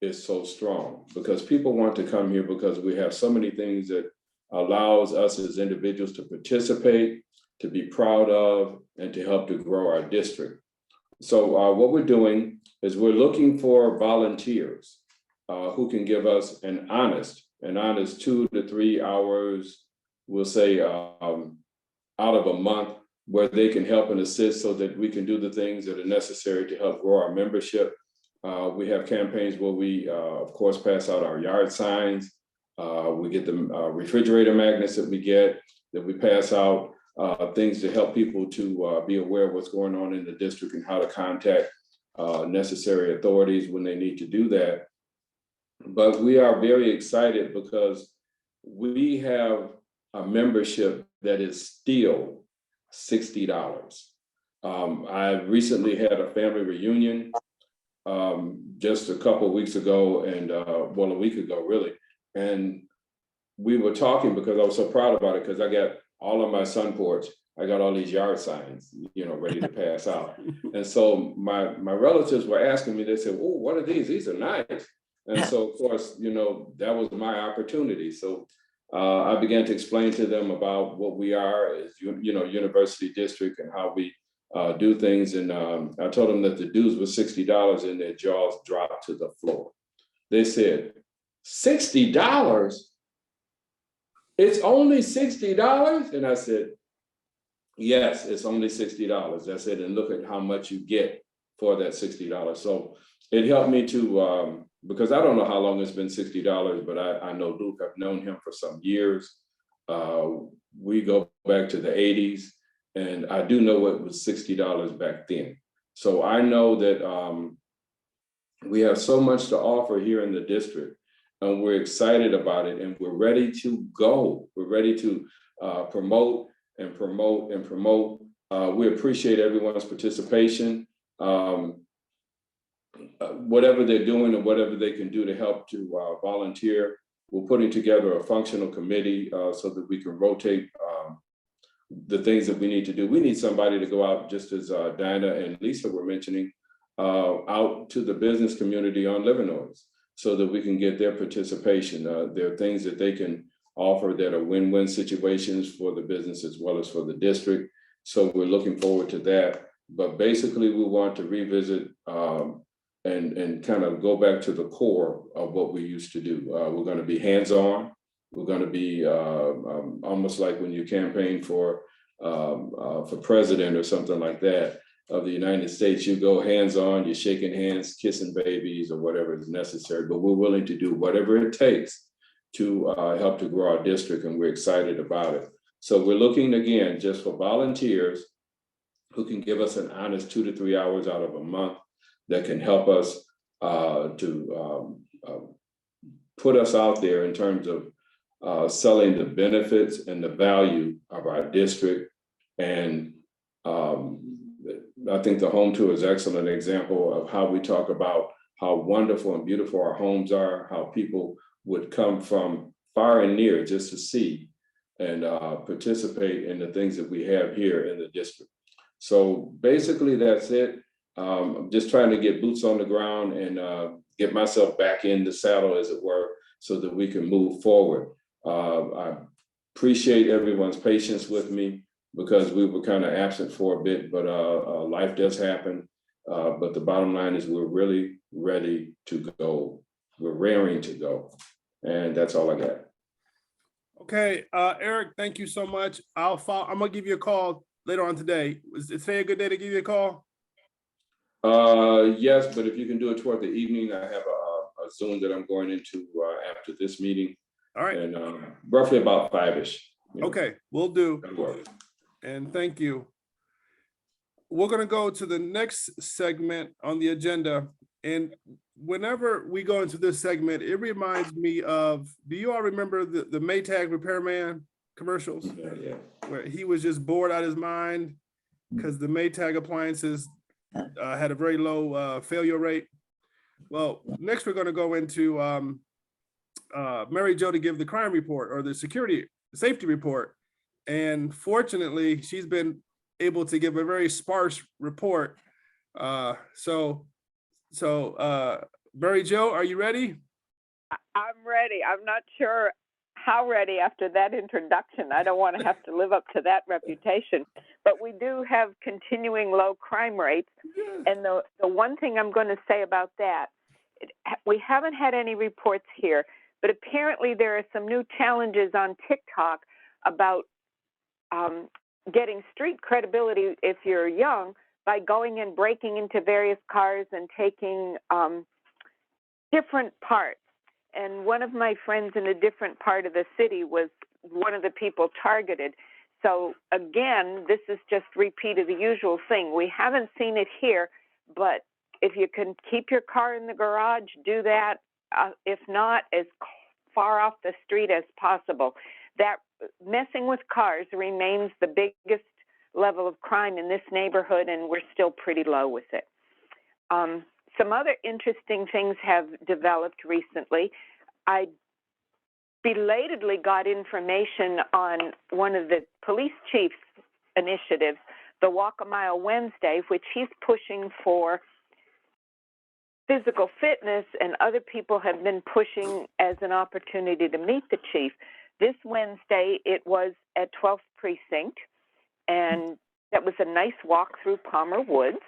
is so strong, because people want to come here because we have so many things that allows us as individuals to participate, to be proud of, and to help to grow our district. So what we're doing is we're looking for volunteers who can give us an honest 2 to 3 hours, we'll say out of a month, where they can help and assist so that we can do the things that are necessary to help grow our membership. We have campaigns where we, of course, pass out our yard signs. We get the refrigerator magnets that we pass out, things to help people to be aware of what's going on in the district and how to contact necessary authorities when they need to do that. But we are very excited because we have a membership that is still $60. I recently had a family reunion just a couple of weeks ago, and well, a week ago really. And we were talking because I was so proud about it, because I got all of my Sunports, I got all these yard signs, ready to pass out. And so my relatives were asking me, they said, "Oh, what are these? These are nice." And so, of course, that was my opportunity. So I began to explain to them about what we are as, University District and how we do things. And I told them that the dues were $60 and their jaws dropped to the floor. They said, $60? It's only $60? And I said, yes, it's only $60. I said, and look at how much you get for that $60. So it helped me to, because I don't know how long it's been $60, but I know Luke, I've known him for some years. We go back to the 80s, and I do know what was $60 back then. So I know that we have so much to offer here in the district, and we're excited about it, and we're ready to go. We're ready to promote and promote and promote. We appreciate everyone's participation. Whatever they're doing and whatever they can do to help to volunteer. We're putting together a functional committee so that we can rotate the things that we need to do. We need somebody to go out, just as Dinah and Lisa were mentioning, out to the business community on Livernois so that we can get their participation. There are things that they can offer that are win-win situations for the business as well as for the district. So we're looking forward to that. But basically, we want to revisit and kind of go back to the core of what we used to do. We're going to be hands-on. We're going to be almost like when you campaign for president or something like that of the United States. You go hands-on, you're shaking hands, kissing babies, or whatever is necessary. But we're willing to do whatever it takes to help to grow our district, and we're excited about it. So we're looking again just for volunteers who can give us an honest 2 to 3 hours out of a month that can help us to put us out there in terms of selling the benefits and the value of our district. And I think the home tour is an excellent example of how we talk about how wonderful and beautiful our homes are, how people would come from far and near just to see and participate in the things that we have here in the district. So basically that's it. I'm just trying to get boots on the ground and get myself back in the saddle, as it were, so that we can move forward. I appreciate everyone's patience with me because we were kind of absent for a bit, but life does happen. But the bottom line is we're really ready to go. We're raring to go. And that's all I got. Okay, Eric, thank you so much. I'm gonna give you a call later on today. Is today a good day to give you a call? Yes, but if you can do it toward the evening, I have a Zoom that I'm going into after this meeting. All right. And roughly about 5-ish. Okay, we'll do. And thank you. We're gonna go to the next segment on the agenda. And whenever we go into this segment, it reminds me of, do you all remember the Maytag repairman commercials? Yeah. Where he was just bored out of his mind because the Maytag appliances had a very low failure rate. Well, next we're going to go into Mary Jo to give the crime report or the safety report. And fortunately, she's been able to give a very sparse report. So Mary Jo, are you ready? I'm ready. I'm not sure how ready after that introduction. I don't want to have to live up to that reputation, but we do have continuing low crime rates. And the one thing I'm going to say about that, we haven't had any reports here, but apparently there are some new challenges on TikTok about getting street credibility if you're young by going and breaking into various cars and taking different parts. And one of my friends in a different part of the city was one of the people targeted. So again, this is just repeat of the usual thing. We haven't seen it here, but if you can keep your car in the garage, do that. If not, as far off the street as possible. That messing with cars remains the biggest level of crime in this neighborhood, and we're still pretty low with it. Some other interesting things have developed recently. I belatedly got information on one of the police chiefs initiatives, the Walk a Mile Wednesday, which he's pushing for physical fitness, and other people have been pushing as an opportunity to meet the chief. This Wednesday, it was at 12th Precinct, and that was a nice walk through Palmer Woods.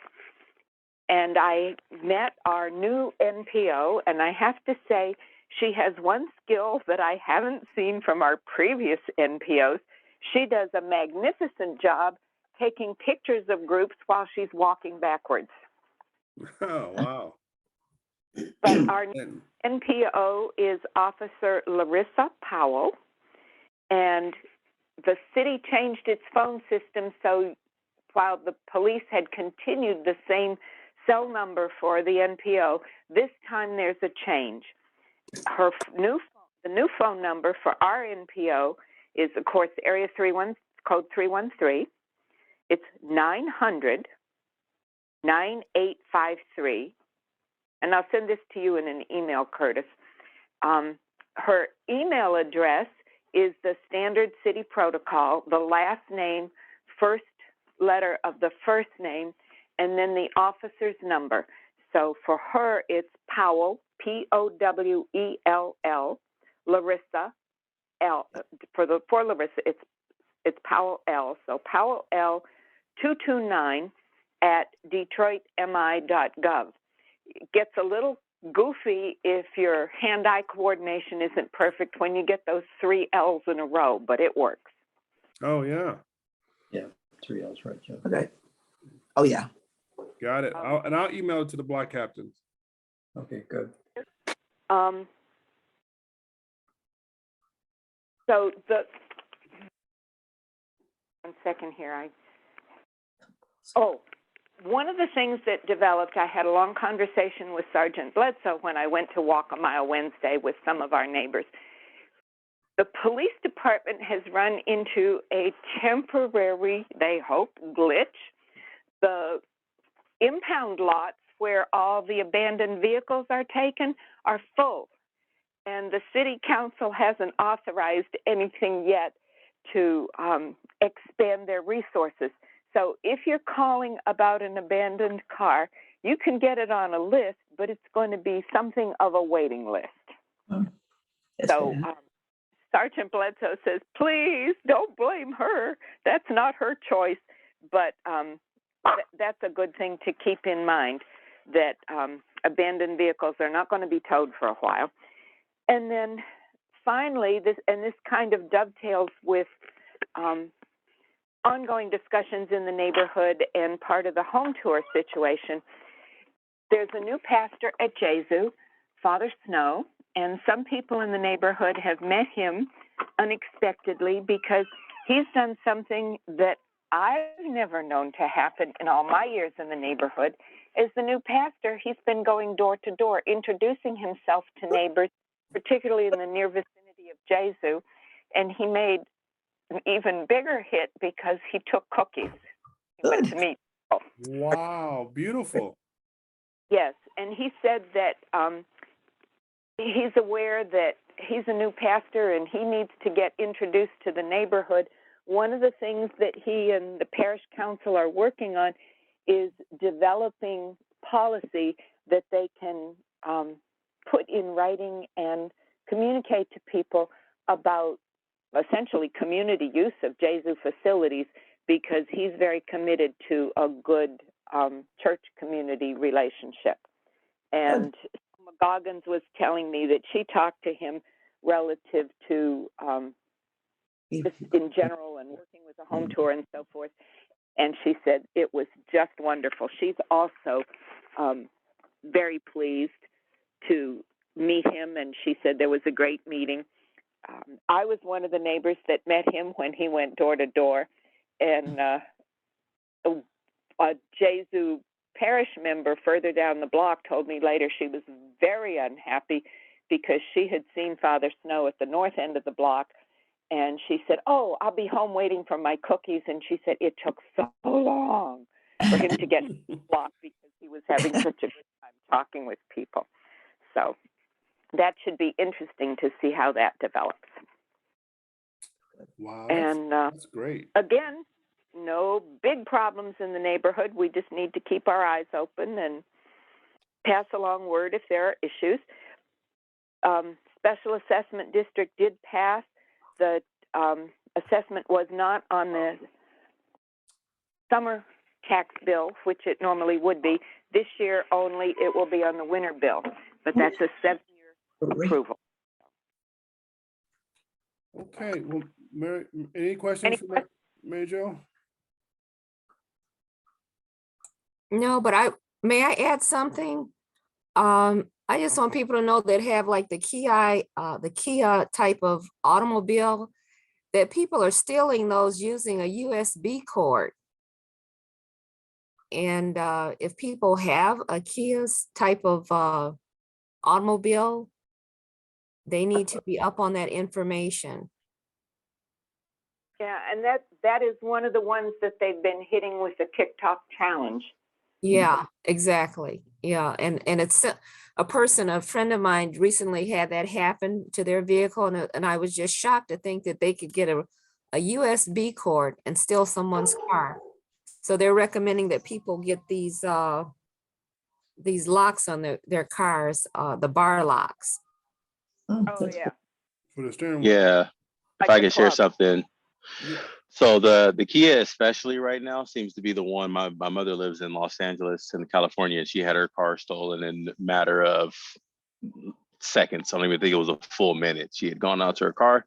And I met our new NPO, and I have to say, she has one skill that I haven't seen from our previous NPOs. She does a magnificent job taking pictures of groups while she's walking backwards. Oh, wow. But our NPO is Officer Larissa Powell, and the city changed its phone system, so while the police had continued the same cell number for the NPO, this time there's a change. The new phone number for our NPO is, of course, area 31, code 313. It's 900-9853. And I'll send this to you in an email, Curtis. Her email address is the standard city protocol, the last name, first letter of the first name, and then the officer's number. So for her, it's Powell, P-O-W-E-L-L, Larissa, L. For Larissa, it's Powell L. So Powell L 229 at detroitmi.gov. It gets a little goofy if your hand-eye coordination isn't perfect when you get those 3 L's in a row, but it works. Oh, yeah. Yeah, 3 L's, right, Joe? Okay. Oh, yeah. Got it. I'll email it to the block captains. Okay, good. So one second here. One of the things that developed, I had a long conversation with Sergeant Bledsoe when I went to Walk a Mile Wednesday with some of our neighbors. The police department has run into a temporary, they hope, glitch. The impound lots where all the abandoned vehicles are taken are full, and the city council hasn't authorized anything yet to expand their resources. So if you're calling about an abandoned car, you can get it on a list, but it's going to be something of a waiting list. So Sergeant Bledsoe says, please don't blame her. That's not her choice. But that's a good thing to keep in mind, that abandoned vehicles are not going to be towed for a while. And then finally, this kind of dovetails with ongoing discussions in the neighborhood and part of the home tour situation. There's a new pastor at Jesu, Father Snow, and some people in the neighborhood have met him unexpectedly because he's done something that I've never known to happen in all my years in the neighborhood. As the new pastor, he's been going door to door, introducing himself to neighbors, particularly in the near vicinity of Jesu, and he made an even bigger hit because he took cookies. He went to meet people. Wow, beautiful. Yes, and he said that he's aware that he's a new pastor and he needs to get introduced to the neighborhood. One of the things that he and the parish council are working on is developing policy that they can put in writing and communicate to people about essentially community use of Jesu facilities, because he's very committed to a good church community relationship. And Goggins was telling me that she talked to him relative to just in general and working with a home tour and so forth. And she said it was just wonderful. She's also very pleased to meet him, and she said there was a great meeting. I was one of the neighbors that met him when he went door to door, and a Jesu parish member further down the block told me later she was very unhappy because she had seen Father Snow at the north end of the block, and she said, "Oh, I'll be home waiting for my cookies." And she said it took so long for him to get to the block because he was having such a good time talking with people. So that should be interesting to see how that develops. Wow, And that's great. Again, no big problems in the neighborhood. We just need to keep our eyes open and pass along word if there are issues. Special Assessment District did pass. The assessment was not on the summer tax bill, which it normally would be. This year only, it will be on the winter bill, but that's a 7-year approval. Okay, well, Mary, any questions for Mary Jo? No, but may I add something? I just want people to know that have like the Kia type of automobile, that people are stealing those using a USB cord. And if people have a Kia's type of automobile, they need to be up on that information. Yeah, and that is one of the ones that they've been hitting with the TikTok challenge. Yeah, exactly. Yeah, and it's a friend of mine recently had that happen to their vehicle, and I was just shocked to think that they could get a USB cord and steal someone's car. So they're recommending that people get these locks on their cars, the bar locks. Oh yeah. For the steering wheel. Yeah, if Like I a could share club. something. Yeah. So the Kia especially right now seems to be the one. My mother lives in Los Angeles in California, and she had her car stolen in a matter of seconds. I don't even think it was a full minute. She had gone out to her car,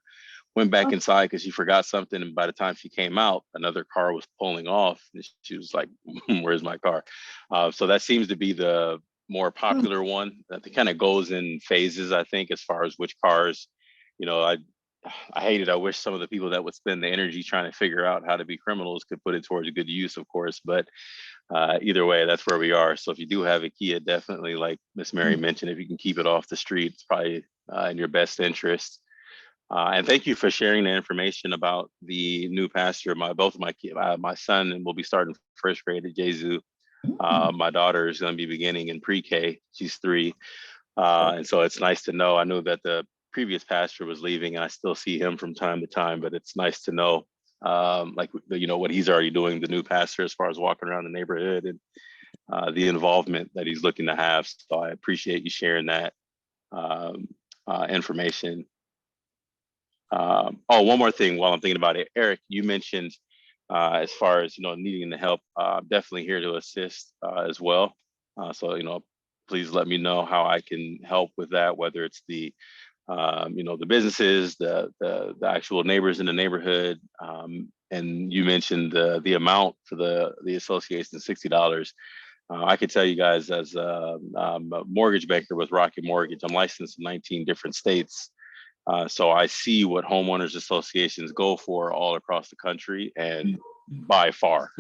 went back inside because she forgot something, and by the time she came out, another car was pulling off, and she was like, where's my car? So that seems to be the more popular one. That kind of goes in phases, I think, as far as which cars, I hate it. I wish some of the people that would spend the energy trying to figure out how to be criminals could put it towards good use, of course. But either way, that's where we are. So if you do have a Kia, definitely, like Miss Mary mentioned, if you can keep it off the street, it's probably in your best interest. And thank you for sharing the information about the new pastor. Both of my son will be starting first grade at Jesu. My daughter is going to be beginning in pre-K. She's 3. And so it's nice to know. I know that the previous pastor was leaving, and I still see him from time to time, but it's nice to know, what he's already doing, the new pastor, as far as walking around the neighborhood and the involvement that he's looking to have. So I appreciate you sharing that information. One more thing while I'm thinking about it, Eric, you mentioned as far as, needing the help, definitely here to assist as well. So please let me know how I can help with that, whether it's the businesses, the actual neighbors in the neighborhood. And you mentioned the amount for the association, $60. I could tell you guys, as a mortgage banker with Rocket Mortgage, I'm licensed in 19 different states. So I see what homeowners associations go for all across the country, and by far,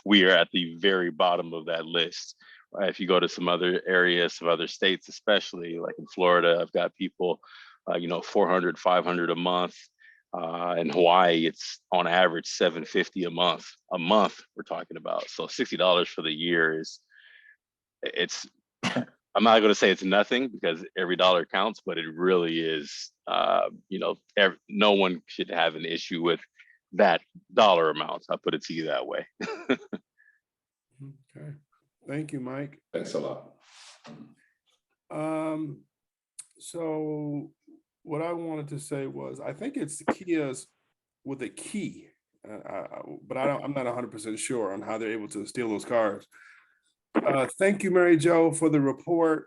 we are at the very bottom of that list. If you go to some other areas, some other states, especially like in Florida, I've got people, $400, $500 a month. In Hawaii, it's on average $750 a month we're talking about. So $60 for the year I'm not going to say it's nothing, because every dollar counts, but it really is, no one should have an issue with that dollar amount. I'll put it to you that way. Okay. Thank you, Mike. Thanks a lot. So what I wanted to say was, I think it's Kia's with a key, but I'm not 100% sure on how they're able to steal those cars. Thank you, Mary Jo, for the report.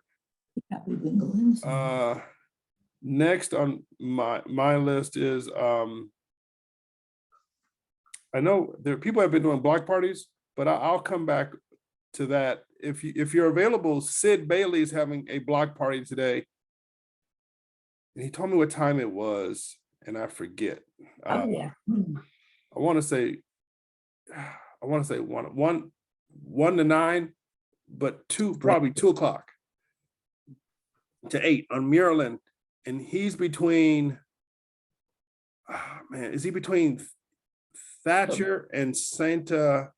Next on my list is, I know there people have been doing block parties, but I'll come back to that. If you're available, Sid Bailey is having a block party today. And he told me what time it was, and I forget. I want to say 1 to 9, but probably 2 o'clock to 8 on Maryland. And he's between, is he between Thatcher and Santa,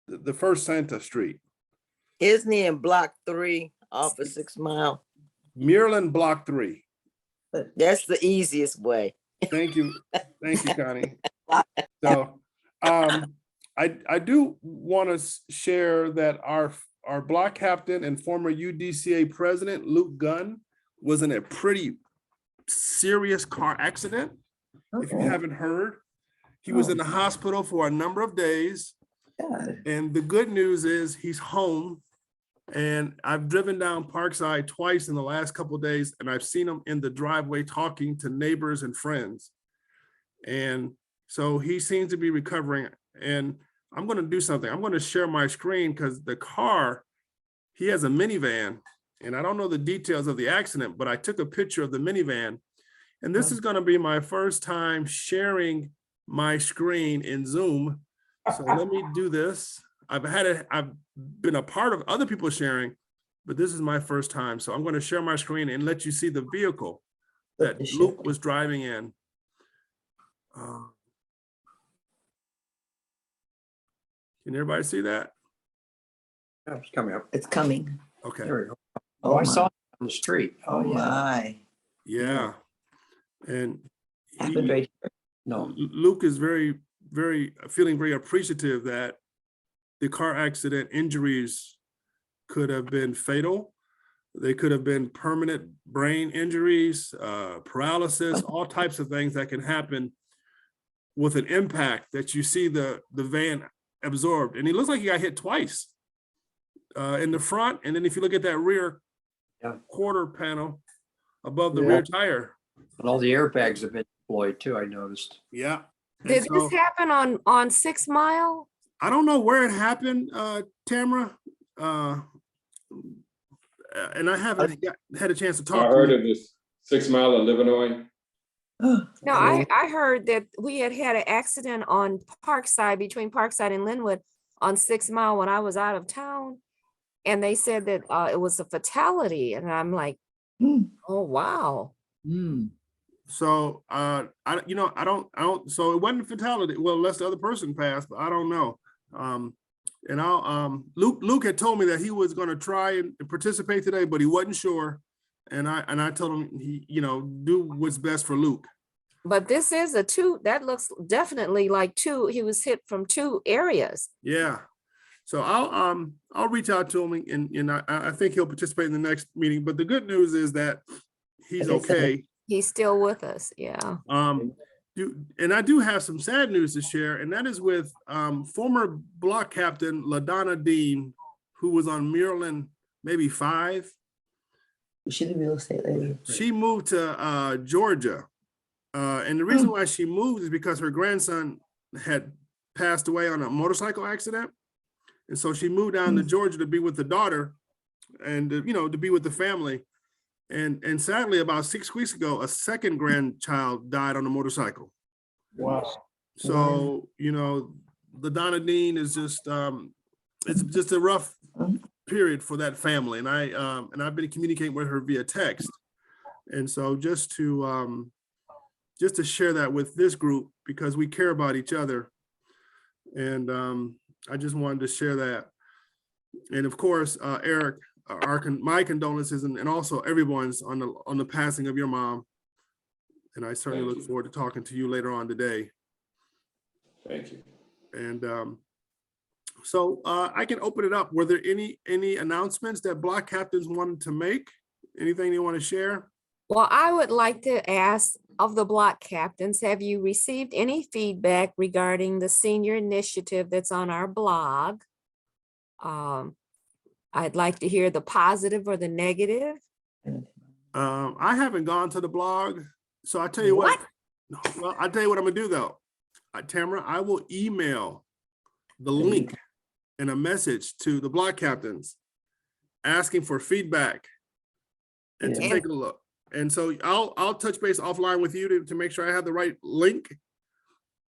the first Santa Street? Isn't he in block 3 off of 6 Mile? Maryland block 3. That's the easiest way. Thank you, Connie. So I I do want to share that our block captain and former UDCA president, Luke Gunn, was in a pretty serious car accident. If you haven't heard, he was in the hospital for a number of days. And the good news is he's home. And I've driven down Parkside twice in the last couple of days, and I've seen him in the driveway talking to neighbors and friends. And so he seems to be recovering. And I'm going to do something. I'm going to share my screen because the car, he has a minivan, and I don't know the details of the accident, but I took a picture of the minivan. And this is going to be my first time sharing my screen in Zoom. So let me do this. I've been a part of other people sharing, but this is my first time. So I'm going to share my screen and let you see the vehicle that Luke was driving in. Can everybody see that? Yeah, it's coming up. It's coming. Okay. There we go. Oh, Oh, I my. saw it on the street. Oh, yeah. my. Yeah. And Happened right here. No. Luke is feeling very appreciative that the car accident injuries could have been fatal. They could have been permanent brain injuries, paralysis, all types of things that can happen with an impact that you see the van absorbed. And he looks like he got hit twice in the front. And then if you look at that rear quarter panel above the rear tire. And all the airbags have been deployed too, I noticed. Yeah. Did this happen on 6 Mile? I don't know where it happened, Tamara. And I haven't had a chance to talk I heard of this 6 Mile in Illinois. No, I heard that we had an accident on Parkside, between Parkside and Linwood on 6 Mile when I was out of town. And they said that it was a fatality. And I'm like, oh, wow. So I don't, so it wasn't a fatality. Well, unless the other person passed, but I don't know. And Luke had told me that he was going to try and participate today, but he wasn't sure. And I told him do what's best for Luke. But this is that looks definitely like he was hit from 2 areas. Yeah. So I'll reach out to him and I think he'll participate in the next meeting. But the good news is that he's okay. He's still with us. Yeah. And I do have some sad news to share, and that is with former block captain LaDonna Dean, who was on Maryland maybe 5. She's the real estate lady. She moved to Georgia. And the reason why she moved is because her grandson had passed away on a motorcycle accident. And so she moved down to Georgia to be with the daughter and, to be with the family. And sadly, about 6 weeks ago, a second grandchild died on a motorcycle. Wow. So, the Donna Dean is just, it's just a rough period for that family. And I've been communicating with her via text. And so just to share that with this group, because we care about each other. And I just wanted to share that. And of course, Eric, my condolences and also everyone's on the passing of your mom. And I certainly look forward to talking to you later on today. Thank you. And so I can open it up. Were there any announcements that block captains wanted to make? Anything you want to share? Well, I would like to ask of the block captains, have you received any feedback regarding the senior initiative that's on our blog? I'd like to hear the positive or the negative. I haven't gone to the blog, so I tell you what. Well, I'll tell you what I'm gonna do though. Tamara, I will email the link and a message to the block captains asking for feedback and to take a look. And so I'll touch base offline with you to make sure I have the right link,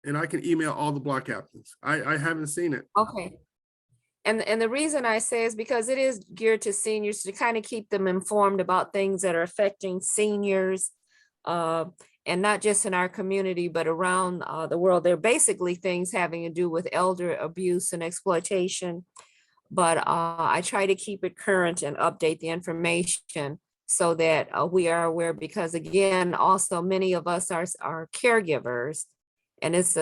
and I can email all the block captains. I haven't seen it. Okay. And the reason I say is because it is geared to seniors to kind of keep them informed about things that are affecting seniors, and not just in our community, but around the world. They're basically things having to do with elder abuse and exploitation. But I try to keep it current and update the information so that we are aware, because again, also many of us are caregivers, and it's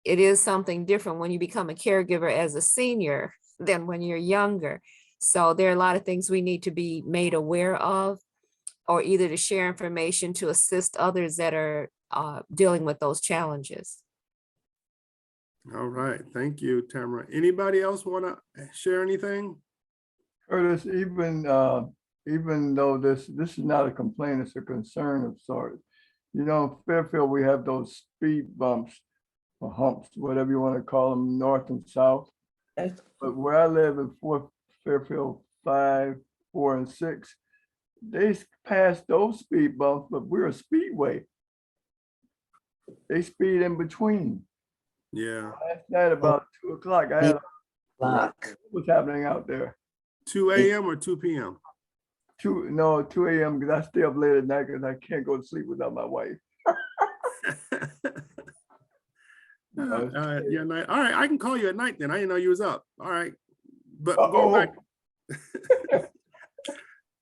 it is something different when you become a caregiver as a senior than when you're younger. So there are a lot of things we need to be made aware of, or either to share information to assist others that are dealing with those challenges. All right, thank you, Tamara. Anybody else want to share anything? Curtis, even though this is not a complaint, it's a concern of sorts. You know, in Fairfield, we have those speed bumps or humps, whatever you want to call them, north and south. But where I live in Fairfield 5, 4, and 6, they passed those speed bumps, but we're a speedway. They speed in between. Yeah. Last night about 2 o'clock, I had Block. what's happening out there. 2 a.m. or 2 p.m.? 2 a.m. because I stay up late at night because I can't go to sleep without my wife. Yeah, night. All right, I can call you at night then. I didn't know you was up. All right, but go back.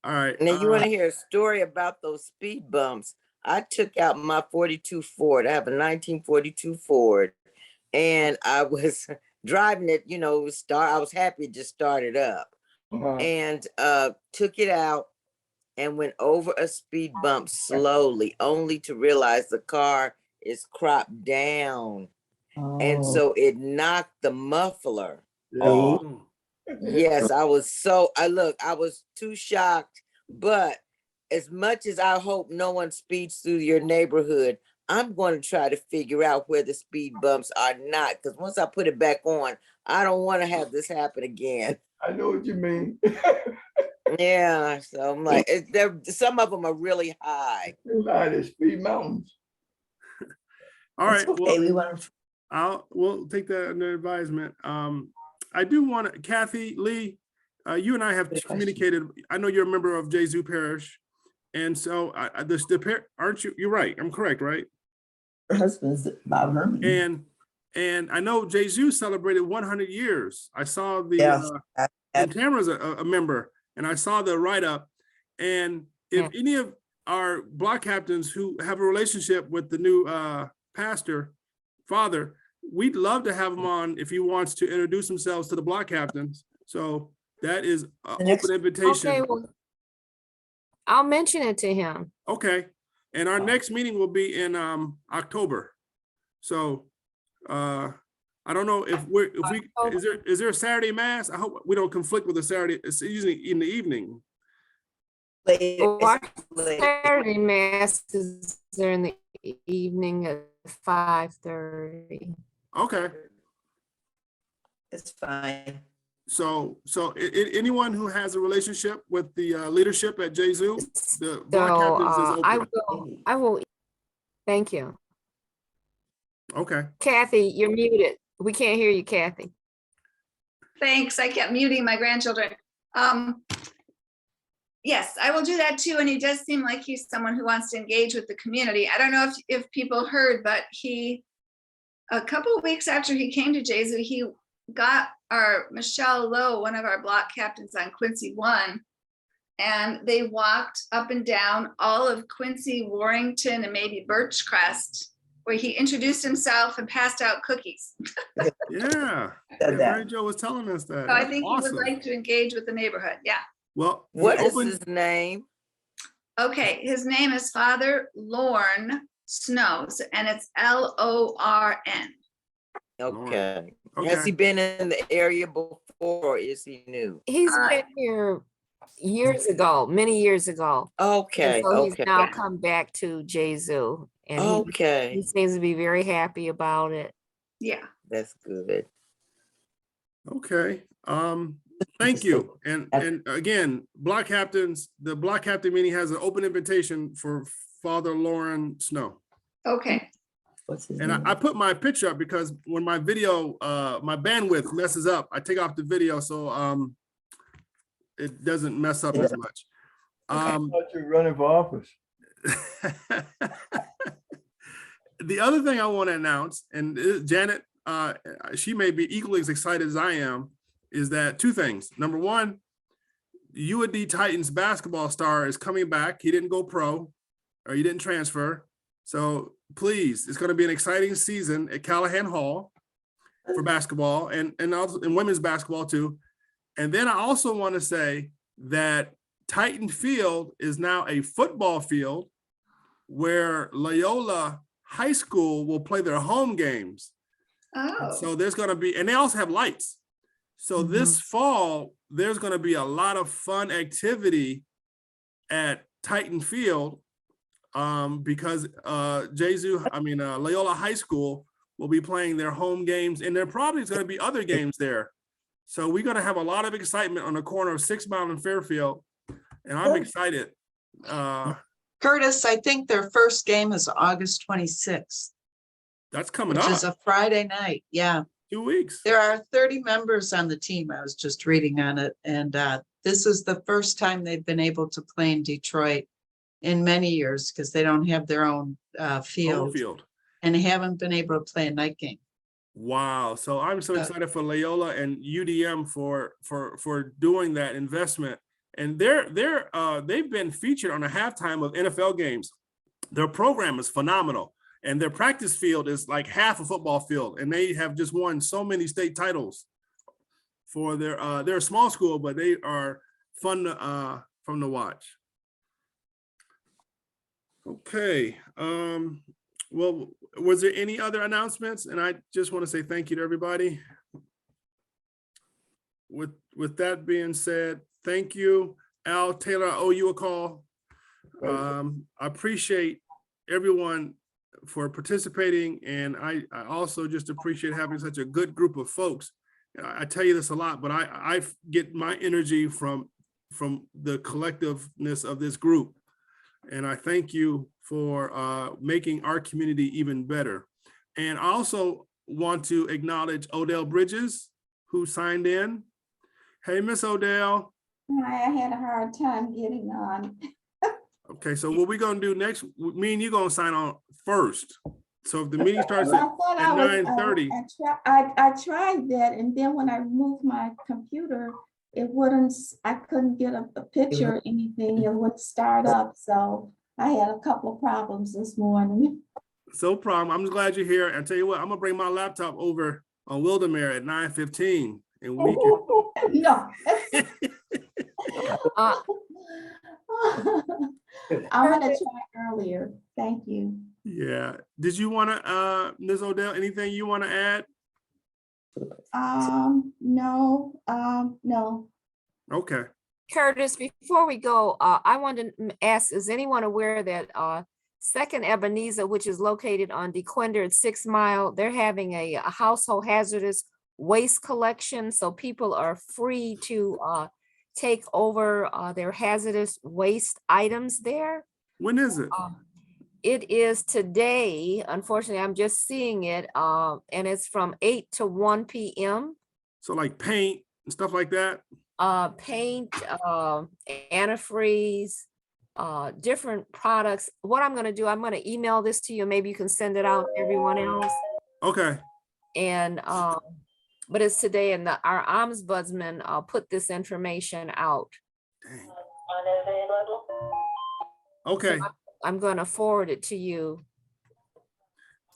All right. Now you want to hear a story about those speed bumps? I took out my 42 Ford. I have a 1942 Ford, and I was driving it. You know, I was happy it just started up, and took it out and went over a speed bump slowly, only to realize the car is cropped down. And so it knocked the muffler off. Yes, I was too shocked. But as much as I hope no one speeds through your neighborhood, I'm going to try to figure out where the speed bumps are not. Because once I put it back on, I don't want to have this happen again. I know what you mean. Yeah, so I'm like, some of them are really high. They're speed mountains. All right. Okay, well, we'll take that under advisement. I do want to, Kathy Lee, you and I have communicated. I know you're a member of Jesu Parish, and so aren't you? You're right. I'm correct, right? Her husband's Bob Herman. And I know Jesu celebrated 100 years. I saw the and Tamara's a member, and I saw the write-up. And if any of our block captains who have a relationship with the new pastor, father, we'd love to have him on if he wants to introduce themselves to the block captains. So that is an open invitation. Okay, well, I'll mention it to him. Okay. And our next meeting will be in October. So I don't know is there a Saturday mass? I hope we don't conflict with a Saturday. It's usually in the evening. Saturday mass is there in the evening at 5:30. Okay. It's fine. So anyone who has a relationship with the leadership at Jesu, the block captains is open. I will. Thank you. Okay. Kathy, you're muted. We can't hear you, Kathy. Thanks. I kept muting my grandchildren. Yes, I will do that too. And he does seem like he's someone who wants to engage with the community. I don't know if people heard, but a couple of weeks after he came to Jesu, he got our Michelle Lowe, one of our block captains on Quincy 1, and they walked up and down all of Quincy, Warrington, and maybe Birchcrest, where he introduced himself and passed out cookies. Yeah, Mary Jo was telling us that. So I think he would like to engage with the neighborhood. Yeah. Well, what is his name? Okay, his name is Father Lorne Snows, and it's Lorn. Okay. Has he been in the area before, or is he new? He's been here years ago, many years ago. Okay. And so he's now come back to Jesu, and he seems to be very happy about it. Yeah, that's good. Okay. Thank you. And again, block captains, the block captain meeting has an open invitation for Father Lauren Snow. Okay. And I put my picture up because when my video, my bandwidth messes up, I take off the video so it doesn't mess up as much. I thought you were running for office. The other thing I want to announce, and Janet, she may be equally as excited as I am, is that two things. Number one, UD Titans basketball star is coming back. He didn't go pro, or he didn't transfer. So please, it's going to be an exciting season at Callahan Hall for basketball and also in women's basketball too. And then I also want to say that Titan Field is now a football field where Loyola High School will play their home games. Oh. So there's going to be, and they also have lights. So this fall, there's going to be a lot of fun activity at Titan Field because Loyola High School will be playing their home games, and there probably is going to be other games there. So we're going to have a lot of excitement on the corner of 6 Mile and Fairfield, and I'm excited. Curtis, I think their first game is August 26th. That's coming which up. is a Friday night. Yeah. 2 weeks. There are 30 members on the team. I was just reading on it. And this is the first time they've been able to play in Detroit in many years because they don't have their own field and haven't been able to play a night game. Wow. So I'm so excited for Loyola and UDM for doing that investment. And they've been featured on a halftime of NFL games. Their program is phenomenal. And their practice field is like half a football field. And they have just won so many state titles for they're a small school, but they are fun to watch. Okay. Well, was there any other announcements? And I just want to say thank you to everybody. With that being said, thank you. Al Taylor, I owe you a call. I appreciate everyone for participating, and I also just appreciate having such a good group of folks. I tell you this a lot, but I get my energy from the collectiveness of this group, and I thank you for making our community even better. And I also want to acknowledge Odell Bridges, who signed in. Hey, Miss Odell. Hi, I had a hard time getting on. Okay, so what we're gonna do next, me and you gonna sign on first. So if the meeting starts at 9:30. I tried that, and then when I moved my computer, I couldn't get a picture or anything. It wouldn't start up. So I had a couple of problems this morning. No problem. I'm just glad you're here. And tell you what, I'm gonna bring my laptop over on Wildermere at 9:15, and we can. No. I'm gonna try earlier. Thank you. Yeah. Did you want to, Ms. Odell, anything you want to add? No. Okay. Curtis, before we go, I wanted to ask, is anyone aware that Second Ebenezer, which is located on DeQuinder at 6 Mile, they're having a household hazardous waste collection. So people are free to take over their hazardous waste items there. When is it? It is today. Unfortunately, I'm just seeing it, and it's from 8 to 1 p.m. So like paint and stuff like that? Paint, antifreeze, different products. What I'm going to do, I'm going to email this to you. Maybe you can send it out to everyone else. Okay. And but it's today, and our ombudsman put this information out. Dang. Okay. So I'm going to forward it to you.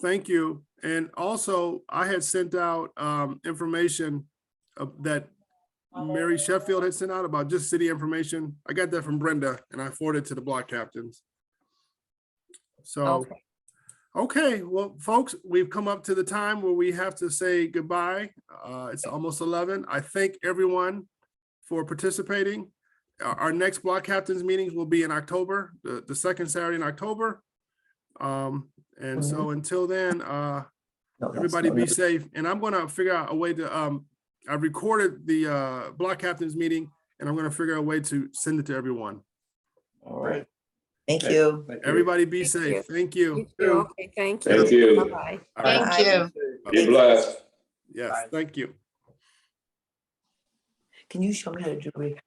Thank you. And also, I had sent out information that Mary Sheffield had sent out about just city information. I got that from Brenda, and I forwarded it to the block captains. So, okay. Well, folks, we've come up to the time where we have to say goodbye. It's almost 11. I thank everyone for participating. Our next block captains meetings will be in October, the second Saturday in October. And so until then, everybody be safe. And I'm going to figure out a way to, I recorded the block captains meeting, and I'm going to figure out a way to send it to everyone. All right. Thank you. Everybody be safe. Thank you. Okay, thank you. Thank you. Bye-bye. Thank you. Be blessed. Yes, thank you. Can you show me how to do it?